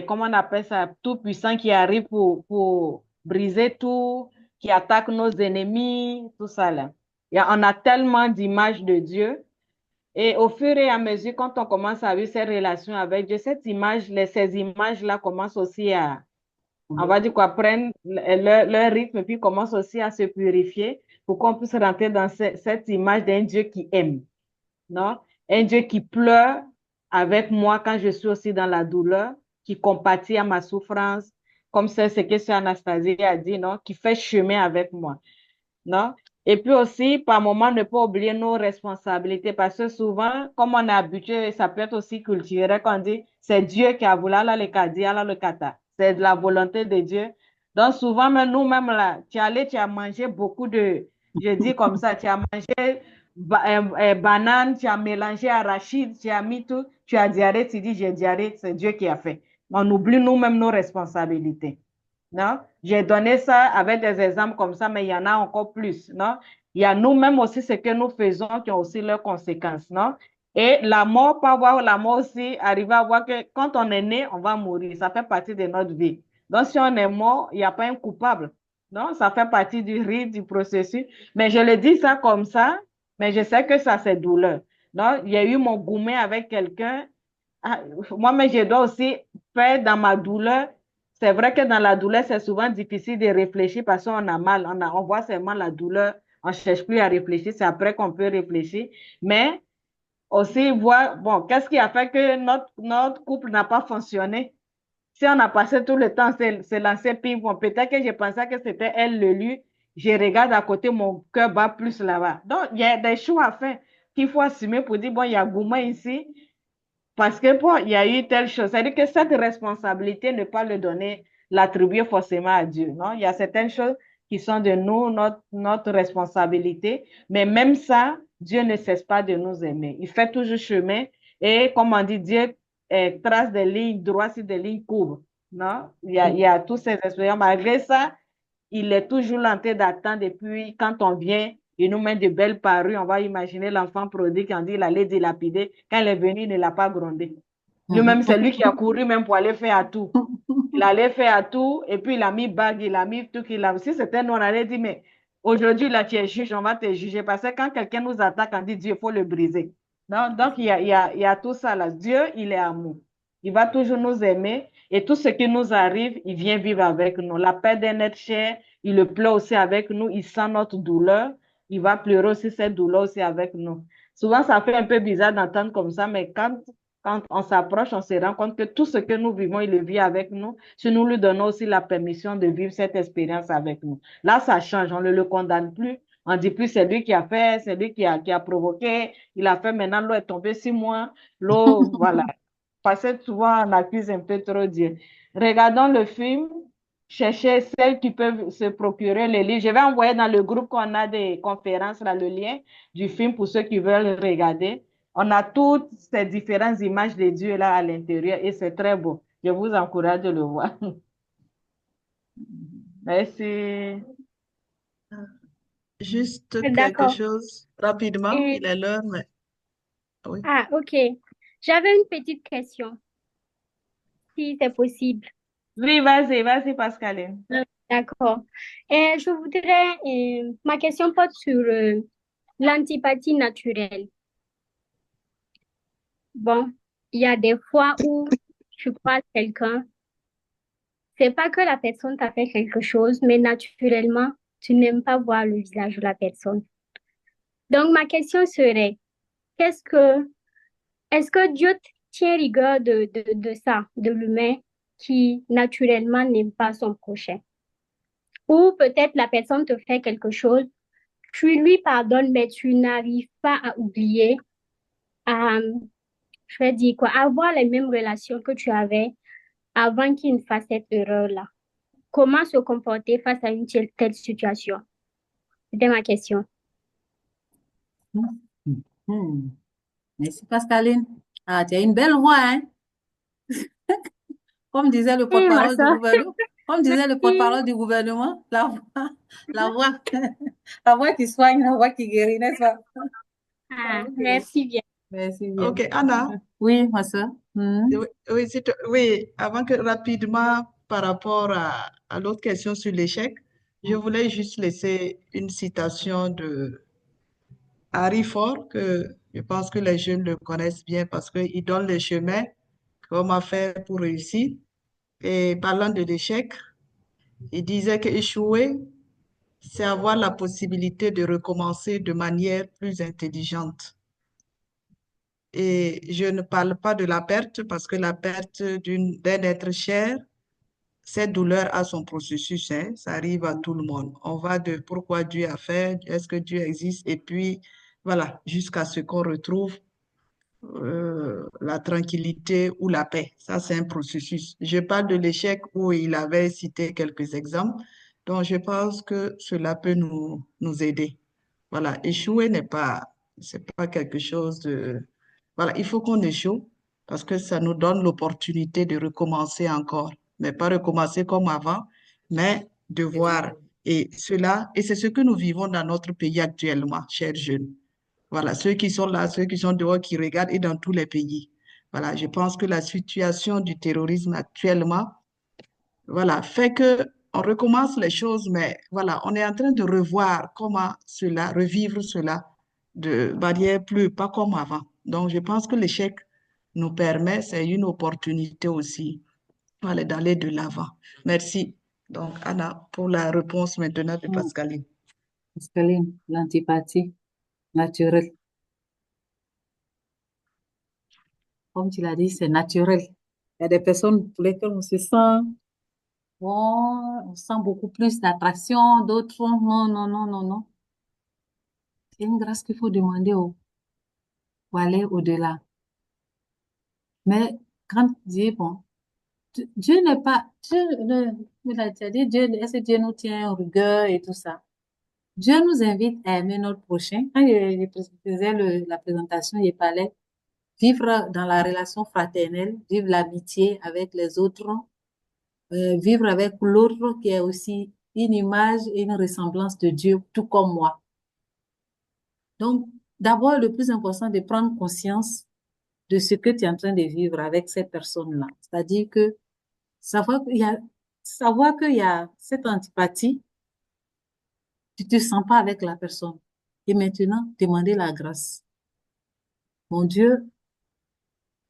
comment on appelle ça, tout puissant qui arrive pour briser tout, qui attaque nos ennemis, tout ça là. On a tellement d'images de Dieu. Et au fur et à mesure, quand on commence à vivre ces relations avec Dieu, ces images-là commencent aussi à, on va dire quoi, prendre leur rythme, puis commencent aussi à se purifier pour qu'on puisse rentrer dans cette image d'un Dieu qui aime, non? Un Dieu qui pleure avec moi quand je suis aussi dans la douleur, qui compatit à ma souffrance, comme c'est ce que Sœur Anastasie a dit, non? Qui fait chemin avec moi, non? Et puis aussi, par moment, ne pas oublier nos responsabilités, parce que souvent, comme on est habitué, ça peut être aussi culturel, quand on dit, c'est Dieu qui a voulu, là, le kadi, là, le kata. C'est de la volonté de Dieu. Donc, souvent, même nous-mêmes, là, tu as mangé beaucoup je dis comme ça, tu as mangé banane, tu as mélangé arachide, tu as mis tout, tu as diarrhée, tu dis, j'ai diarrhée, c'est Dieu qui a fait. On oublie nous-mêmes nos responsabilités. Non? J'ai donné ça avec des exemples comme ça, mais il y en a encore plus, non? Il y a nous-mêmes aussi ce que nous faisons qui ont aussi leurs conséquences, non? Et la mort, pas voir la mort aussi, arriver à voir que quand on est né, on va mourir. Ça fait partie de notre vie. Donc, si on est mort, il n'y a pas un coupable, non? Ça fait partie du rite, du processus. Mais je le dis ça comme ça, mais je sais que ça, c'est douleur. Non? Il y a eu mon gourmet avec quelqu'un. Ah, moi, mais je dois aussi faire dans ma douleur. C'est vrai que dans la douleur, c'est souvent difficile de réfléchir parce qu'on a mal. On voit seulement la douleur. On ne cherche plus à réfléchir. C'est après qu'on peut réfléchir. Mais aussi voir, bon, qu'est-ce qui a fait que notre couple n'a pas fonctionné? Si on a passé tout le temps, c'est lancé ping-pong. Peut-être que je pensais que c'était elle le lui. Je regarde à côté, mon cœur bat plus là-bas. Donc, il y a des choix à faire qu'il faut assumer pour dire, bon, il y a Gouma ici. Parce que bon, il y a eu telle chose. C'est-à-dire que cette responsabilité, ne pas le donner, l'attribuer forcément à Dieu. Non? Il y a certaines choses qui sont de nous, notre responsabilité. Mais même ça, Dieu ne cesse pas de nous aimer. Il fait toujours chemin. Et comme on dit, Dieu trace des lignes droites sur des lignes courbes. Non? Il y a tous ces expériences. Malgré ça, il est toujours en train d'attendre. Et puis, quand on vient, il nous met de belles parures. On va imaginer l'enfant prodigue quand il allait dilapider. Quand il est venu, il ne l'a pas grondé. Lui-même, c'est lui qui a couru même pour aller faire à tout. Il allait faire à tout, et puis il a mis bague, il a mis tout qu'il a. Si c'était nous, on allait dire, mais aujourd'hui, là, tu es juge, on va te juger. Parce que quand quelqu'un nous attaque, on dit Dieu, il faut le briser. Non? Donc, il y a tout ça là. Dieu, il est amour. Il va toujours nous aimer, et tout ce qui nous arrive, il vient vivre avec nous. La paix d'un être cher, il le pleure aussi avec nous, il sent notre douleur, il va pleurer aussi cette douleur aussi avec nous. Souvent, ça fait un peu bizarre d'entendre comme ça, mais quand on s'approche, on se rend compte que tout ce que nous vivons, il le vit avec nous, si nous lui donnons aussi la permission de vivre cette expérience avec nous. Là, ça change, on ne le condamne plus. On ne dit plus c'est lui qui a fait, c'est lui qui a provoqué, il a fait, maintenant l'eau est tombée 6 mois, l'eau, voilà. Parce que souvent, on accuse un peu trop Dieu. Regardons le film, cherchez celles qui peuvent se procurer les livres. Je vais envoyer dans le groupe qu'on a des conférences, là, le lien du film pour ceux qui veulent regarder. On a toutes ces différentes images de Dieu là à l'intérieur et c'est très beau. Je vous encourage de le voir. Merci. Juste quelque D'accord. chose rapidement, Et- il est l'heure, mais oui. Ah, ok. J'avais une petite question, si c'est possible. Oui, vas-y, Pascaline. D'accord. Et je voudrais, ma question porte sur l'antipathie naturelle. Bon, il y a des fois où tu crois quelqu'un, c'est pas que la personne t'a fait quelque chose, mais naturellement, tu n'aimes pas voir le visage de la personne. Donc, ma question serait, qu'est-ce que, est-ce que Dieu tient rigueur de ça, de l'humain qui naturellement n'aime pas son prochain? Ou peut-être la personne te fait quelque chose, tu lui pardonnes, mais tu n'arrives pas à oublier, à, je vais dire quoi, avoir les mêmes relations que tu avais avant qu'il ne fasse cette erreur-là. Comment se comporter face à une telle situation? C'était ma question. Hmm. Merci Pascaline. Ah, tu as une belle voix, hein? Comme disait le Ma porte-parole du soeur. gouvernement. Comme disait le Merci. porte-parole du gouvernement, la voix, la voix qui soigne, la voix qui guérit, n'est-ce pas? Ah, Ok. merci bien. Merci bien. Ok, Anna, Oui, ma soeur. oui, oui, avant que rapidement par rapport à l'autre question sur l'échec, je voulais juste laisser une citation Harry Ford, que je pense que les jeunes le connaissent bien parce qu'il donne le chemin, comment faire pour réussir. Et parlant de l'échec, il disait qu'échouer, c'est avoir la possibilité de recommencer de manière plus intelligente. Et je ne parle pas de la perte parce que la perte d'un être cher, cette douleur a son processus, hein, ça arrive à tout le monde. On va de pourquoi Dieu a fait, est-ce que Dieu existe, et puis voilà, jusqu'à ce qu'on retrouve la tranquillité ou la paix. Ça, c'est un processus. Je parle de l'échec où il avait cité quelques exemples. Donc, je pense que cela peut nous aider. Voilà, échouer c'est pas quelque chose de... Voilà, il faut qu'on échoue parce que ça nous donne l'opportunité de recommencer encore. Mais pas recommencer comme avant, mais de voir. Et c'est ce que nous vivons dans notre pays actuellement, chers jeunes. Voilà, ceux qui sont là, ceux qui sont dehors, qui regardent et dans tous les pays. Voilà, je pense que la situation du terrorisme actuellement, voilà, fait que on recommence les choses, mais voilà, on est en train de revoir comment cela, revivre cela de manière plus, pas comme avant. Donc, je pense que l'échec nous permet, c'est une opportunité aussi, voilà, d'aller de l'avant. Merci. Donc, Anna, pour la réponse maintenant de Hmm. Pascaline. Pascaline, l'antipathie naturelle. Comme tu l'as dit, c'est naturel. Il y a des personnes pour lesquelles on se sent, bon, on sent beaucoup plus d'attraction, d'autres, non, non, non, non, non. C'est une grâce qu'il faut demander pour aller au-delà. Mais quand tu dis, bon, Dieu n'est pas, Dieu, il a déjà dit, Dieu, est-ce que Dieu nous tient en rigueur et tout ça? Dieu nous invite à aimer notre prochain. Quand je faisais la présentation, il parlait vivre dans la relation fraternelle, vivre l'amitié avec les autres, vivre avec l'autre qui est aussi une image et une ressemblance de Dieu, tout comme moi. Donc, d'abord, le plus important, c'est de prendre conscience de ce que tu es en train de vivre avec cette personne-là. C'est-à-dire que savoir qu'il y a cette antipathie, tu te sens pas avec la personne. Et maintenant, demander la grâce. Mon Dieu,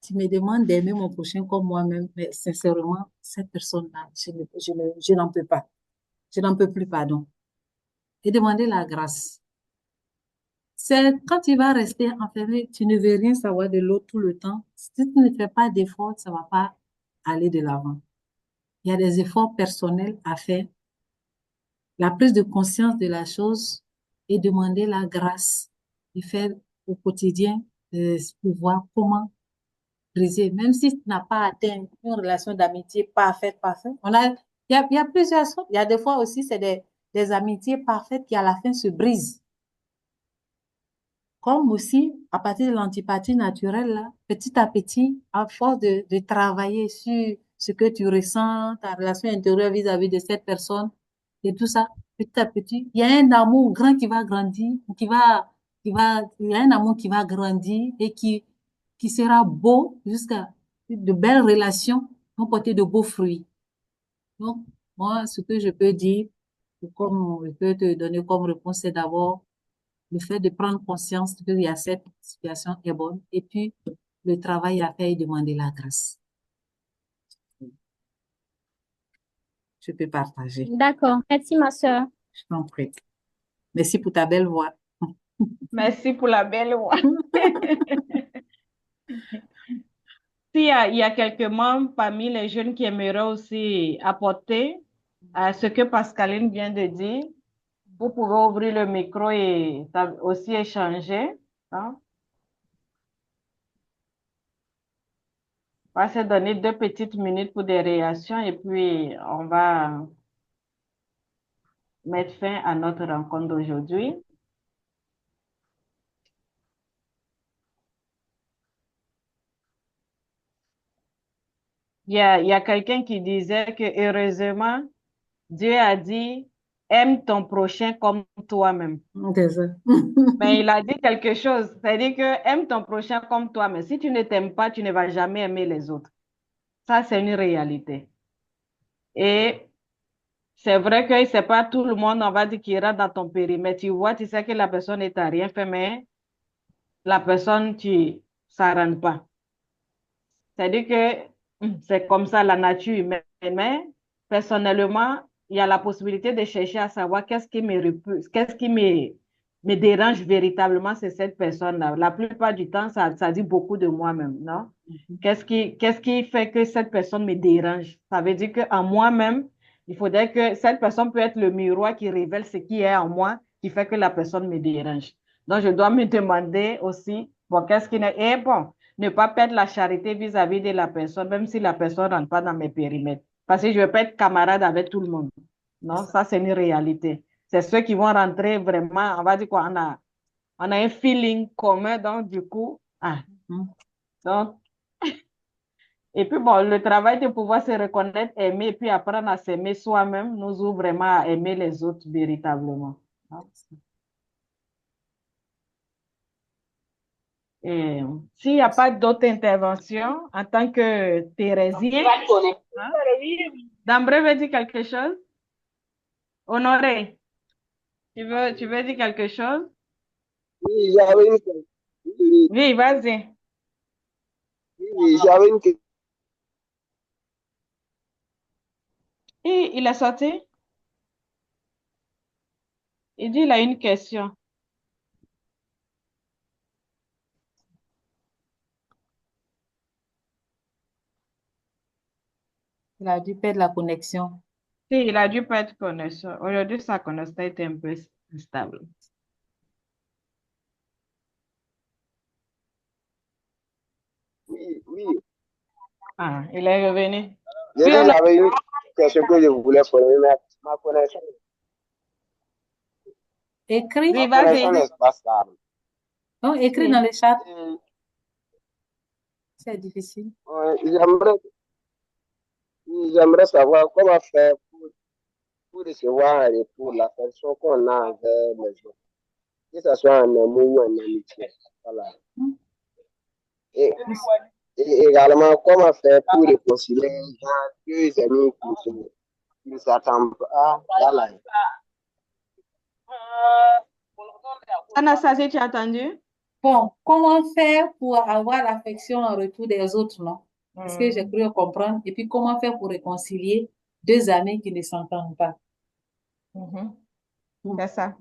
tu me demandes d'aimer mon prochain comme moi-même, mais sincèrement, cette personne-là, je n'en peux pas. Je n'en peux plus, pardon. Et demander la grâce. C'est quand tu vas rester enfermé, tu ne veux rien savoir de l'autre tout le temps. Si tu ne fais pas d'efforts, ça va pas aller de l'avant. Il y a des efforts personnels à faire, la prise de conscience de la chose et demander la grâce et faire au quotidien pour voir comment briser, même si tu n'as pas atteint une relation d'amitié parfaite. Il y a plusieurs sortes. Il y a des fois aussi, c'est des amitiés parfaites qui à la fin se brisent. Comme aussi, à partir de l'antipathie naturelle, là, petit à petit, à force de travailler sur ce que tu ressens, ta relation intérieure vis-à-vis de cette personne et tout ça, petit à petit, il y a un amour grand qui va grandir, il y a un amour qui va grandir et qui sera beau jusqu'à de belles relations vont porter de beaux fruits. Donc, moi, ce que je peux dire, comme je peux te donner comme réponse, c'est d'abord le fait de prendre conscience qu'il y a cette situation est bonne et puis le travail à faire et demander la grâce. Je peux partager. D'accord. Merci, ma sœur. Je t'en prie. Merci pour ta belle voix. Merci pour la belle voix. Il y a quelques membres parmi les jeunes qui aimeraient aussi apporter à ce que Pascaline vient de dire, vous pouvez ouvrir le micro et aussi échanger. Hein? On va se donner 2 petites minutes pour des réactions et puis on va mettre fin à notre rencontre d'aujourd'hui. Il y a quelqu'un qui disait que heureusement, Dieu a dit, aime ton prochain comme toi-même. C'est ça. Mais il a dit quelque chose, c'est-à-dire que aime ton prochain comme toi, mais si tu ne t'aimes pas, tu ne vas jamais aimer les autres. Ça, c'est une réalité. Et c'est vrai que c'est pas tout le monde, on va dire, qui ira dans ton périmètre. Tu vois, tu sais que la personne n'est à rien fait, mais la personne, ça rentre pas. C'est-à-dire que c'est comme ça la nature humaine. Mais personnellement, il y a la possibilité de chercher à savoir qu'est-ce qui me repousse, qu'est-ce qui me dérange véritablement, c'est cette personne-là. La plupart du temps, ça dit beaucoup de moi-même, non? Qu'est-ce qui fait que cette personne me dérange? Ça veut dire qu'en moi-même, il faudrait que cette personne peut être le miroir qui révèle ce qui est en moi, qui fait que la personne me dérange. Donc, je dois me demander aussi, bon, qu'est-ce qui n'est... Et bon, ne pas perdre la charité vis-à-vis de la personne, même si la personne ne rentre pas dans mes périmètres. Parce que je ne vais pas être camarade avec tout le monde. Non, ça, c'est une réalité. C'est ceux qui vont rentrer vraiment, on va dire quoi, on a un feeling commun, donc du coup, donc, et puis bon, le travail de pouvoir se reconnaître, aimer, puis apprendre à s'aimer soi-même nous ouvre vraiment à aimer les autres véritablement. Et s'il n'y a pas d'autres interventions, en tant que Thérésien, hein, Dambré veut dire quelque chose? Honoré, tu veux dire quelque chose? Oui, j'avais une question. Oui, Oui, vas-y. oui, j'avais une question. Et il est sorti? Il dit il a une question. Il a dû perdre la connexion. Si, il a dû perdre connexion. Aujourd'hui, sa connexion était un peu instable. Oui, oui. Ah, il est revenu. J'ai Puis dit, on a... j'avais une question que je voulais poser, mais ma connexion, Écrit, Oui, ma vas-y. connexion n'est pas stable. non, écrit dans Si. le chat, Et, c'est difficile. j'aimerais savoir comment faire pour recevoir un retour l'affection qu'on a envers les autres, que ce soit en amour ou en amitié. Voilà. Hmm. Et, et également, comment faire pour réconcilier deux amis qui ne s'attendent pas. Voilà. Anastasie, tu as entendu? Bon, comment faire pour avoir l'affection en retour des autres, non? Parce que j'ai Hmm. cru comprendre. Et puis, comment faire pour réconcilier deux amis qui ne s'entendent pas? Mhm. Hmm. C'est ça.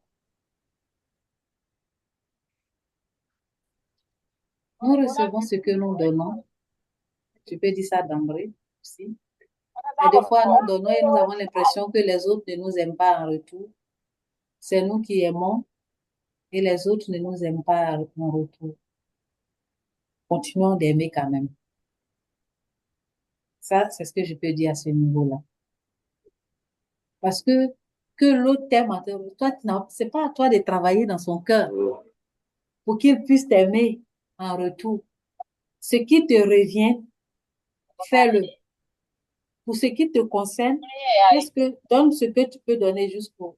Nous recevons ce que nous donnons. Tu peux dire ça d'emblée aussi. Et des fois, nous donnons et nous avons l'impression que les autres ne nous aiment pas en retour. C'est nous qui aimons et les autres ne nous aiment pas en retour. Continuons d'aimer quand même. Ça, c'est ce que je peux dire à ce niveau-là. Parce que l'autre t'aime, toi, c'est pas à toi de travailler dans son cœur pour qu'il puisse t'aimer en retour. Ce qui te revient, fais-le. Pour ce qui te concerne, donne ce que tu peux donner juste pour.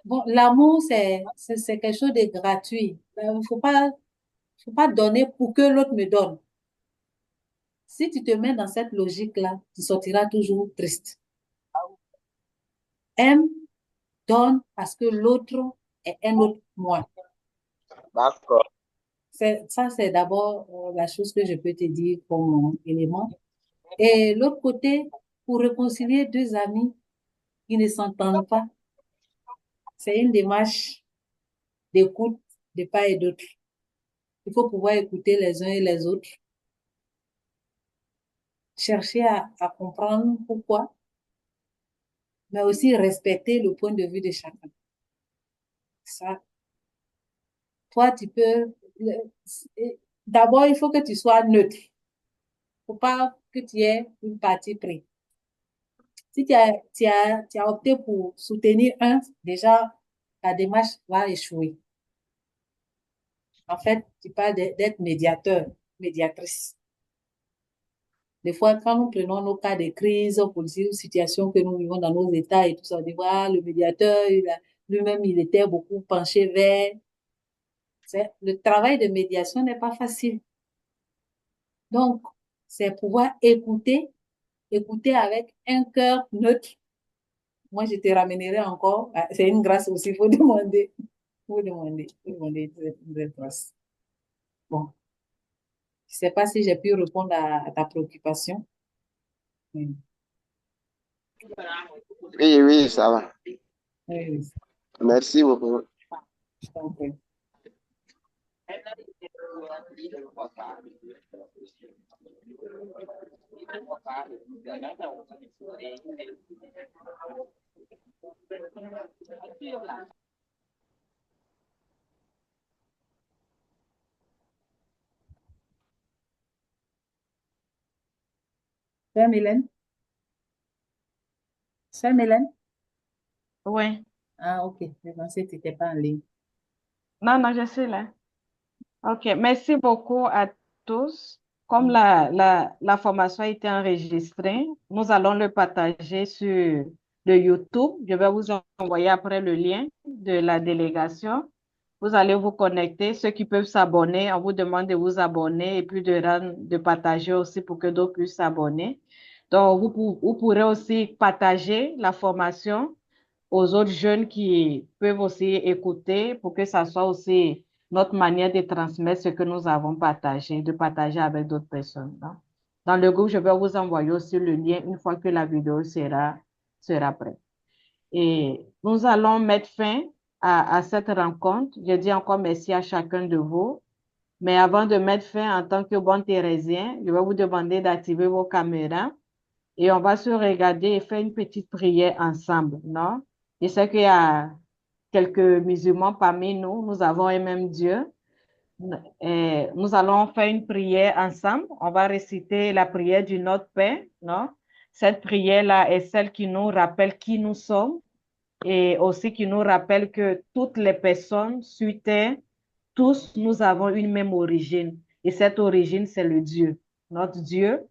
Bon, l'amour, c'est quelque chose de gratuit. Faut pas donner pour que l'autre me donne. Si tu te mets dans cette logique-là, tu sortiras toujours triste. Aime, donne parce que l'autre est un autre moi. D'accord. Ça, c'est d'abord la chose que je peux te dire comme élément. Et l'autre côté, pour réconcilier deux amis qui ne s'entendent pas, c'est une démarche d'écoute de part et d'autre. Il faut pouvoir écouter les uns et les autres, chercher à comprendre pourquoi, mais aussi respecter le point de vue de chacun. Ça, toi, tu peux... D'abord, il faut que tu sois neutre. Il ne faut pas que tu aies une partie prise. Si tu as opté pour soutenir un, déjà, la démarche va échouer. En fait, tu parles d'être médiateur, médiatrice. Des fois, quand nous prenons nos cas de crise politique ou situations que nous vivons dans nos États et tout ça, on dit, voilà, le médiateur, lui-même, il était beaucoup penché vers... Le travail de médiation n'est pas facile. Donc, c'est pouvoir écouter avec un cœur neutre. Moi, je te ramènerai encore. C'est une grâce aussi, il faut demander. vous demandez une nouvelle grâce. Bon, je ne sais pas si j'ai pu répondre à ta préoccupation. Oui, Oui, oui, ça va. oui, oui, Merci beaucoup. je t'en prie. Sœur Mélène? Sœur Mélène? Oui. Ah, ok. Je pensais que tu n'étais pas en ligne. Non, non, je suis là. OK, merci beaucoup à tous. Comme Mm. la formation a été enregistrée, nous allons le partager sur le YouTube. Je vais vous envoyer après le lien de la délégation. Vous allez vous connecter. Ceux qui peuvent s'abonner, on vous demande de vous abonner et puis de partager aussi pour que d'autres puissent s'abonner. Donc, vous pourrez aussi partager la formation aux autres jeunes qui peuvent aussi écouter pour que ça soit aussi notre manière de transmettre ce que nous avons partagé, de partager avec d'autres personnes, non? Dans le groupe, je vais vous envoyer aussi le lien une fois que la vidéo sera prête. Et nous allons mettre fin à cette rencontre. Je dis encore merci à chacun de vous. Mais avant de mettre fin, en tant que bon Thérésien, je vais vous demander d'activer vos caméras et on va se regarder et faire une petite prière ensemble, non? Je sais qu'il y a quelques musulmans parmi nous, nous avons un même Dieu. Et nous allons faire une prière ensemble. On va réciter la prière du Notre Père, non? Cette prière-là est celle qui nous rappelle qui nous sommes et aussi qui nous rappelle que toutes les personnes sur terre, tous nous avons une même origine. Et cette origine, c'est le Dieu, notre Dieu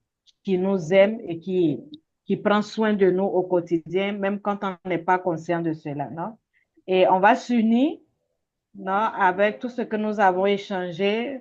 qui nous aime et qui prend soin de nous au quotidien, même quand on n'est pas conscient de cela, non? Et on va s'unir, non, avec tout ce que nous avons échangé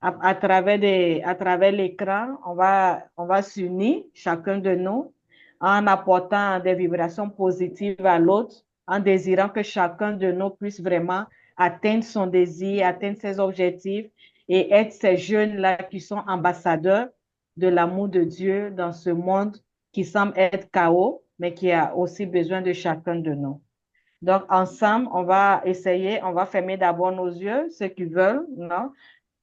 à travers l'écran. On va s'unir, chacun de nous, en apportant des vibrations positives à l'autre, en désirant que chacun de nous puisse vraiment atteindre son désir, atteindre ses objectifs et être ces jeunes-là qui sont ambassadeurs de l'amour de Dieu dans ce monde qui semble être chaos, mais qui a aussi besoin de chacun de nous. Donc, ensemble, on va essayer, on va fermer d'abord nos yeux, ceux qui veulent, non?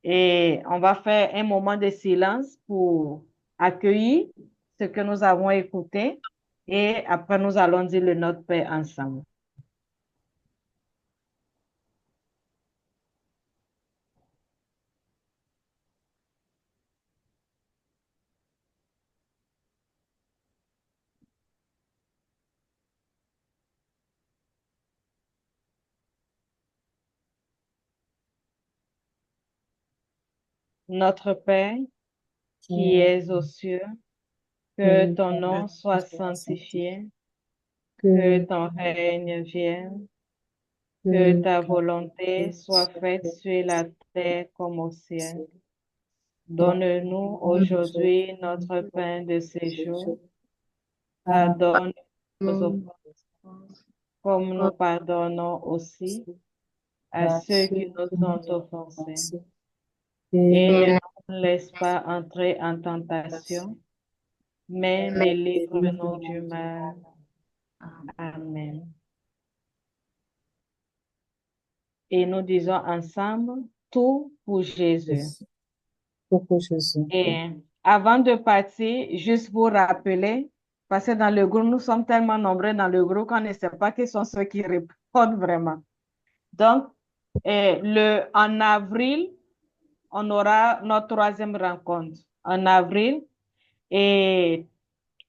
Et on va faire un moment de silence pour accueillir ce que nous avons écouté. Et après, nous allons dire le Notre Père ensemble. Notre Père, qui es aux cieux, que ton nom soit sanctifié, que ton règne vienne, que ta volonté soit faite sur la terre comme au ciel. Donne-nous aujourd'hui notre pain de ce jour. Pardonne nos offenses, comme nous pardonnons aussi à ceux qui nous ont offensés. Et ne nous laisse pas entrer en tentation, mais délivre-nous du mal. Amen. Et nous disons ensemble, tout pour Jésus. Et avant de partir, juste vous rappeler, parce que dans le groupe, nous sommes tellement nombreux dans le groupe qu'on ne sait pas qui sont ceux qui répondent vraiment. Donc, en avril, on aura notre troisième rencontre. En avril, et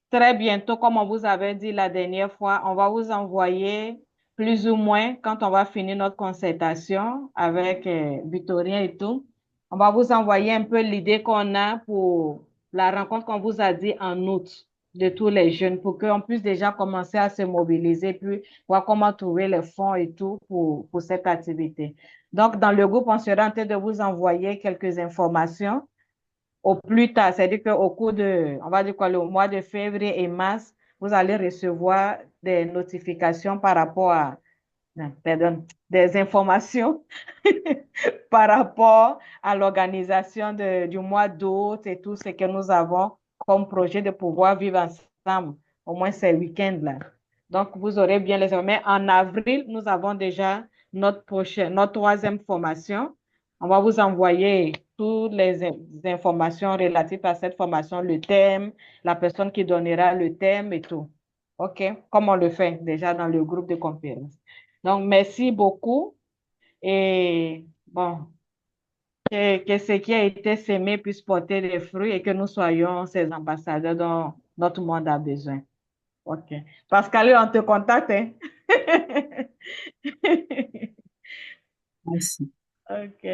très bientôt, comme on vous avait dit la dernière fois, on va vous envoyer plus ou moins, quand on va finir notre concertation avec Victorien et tout, on va vous envoyer un peu l'idée qu'on a pour la rencontre qu'on vous a dit en août de tous les jeunes pour qu'on puisse déjà commencer à se mobiliser, puis voir comment trouver les fonds et tout pour cette activité. Donc, dans le groupe, on sera en train de vous envoyer quelques informations au plus tard, c'est-à-dire qu'au cours de, on va dire quoi, le mois de février et mars, vous allez recevoir des notifications par rapport à pardon, des informations par rapport à l'organisation du mois d'août et tout ce que nous avons comme projet de pouvoir vivre ensemble, au moins ces week-ends-là. Donc, vous aurez bien les... Mais en avril, nous avons déjà notre troisième formation. On va vous envoyer toutes les informations relatives à cette formation, le thème, la personne qui donnera le thème et tout. OK? Comme on le fait déjà dans le groupe de conférence. Donc, merci beaucoup. Et bon, que ce qui a été semé puisse porter des fruits et que nous soyons ces ambassadeurs dont notre monde a besoin. OK. Pascal, on te contacte, hein? Merci. OK.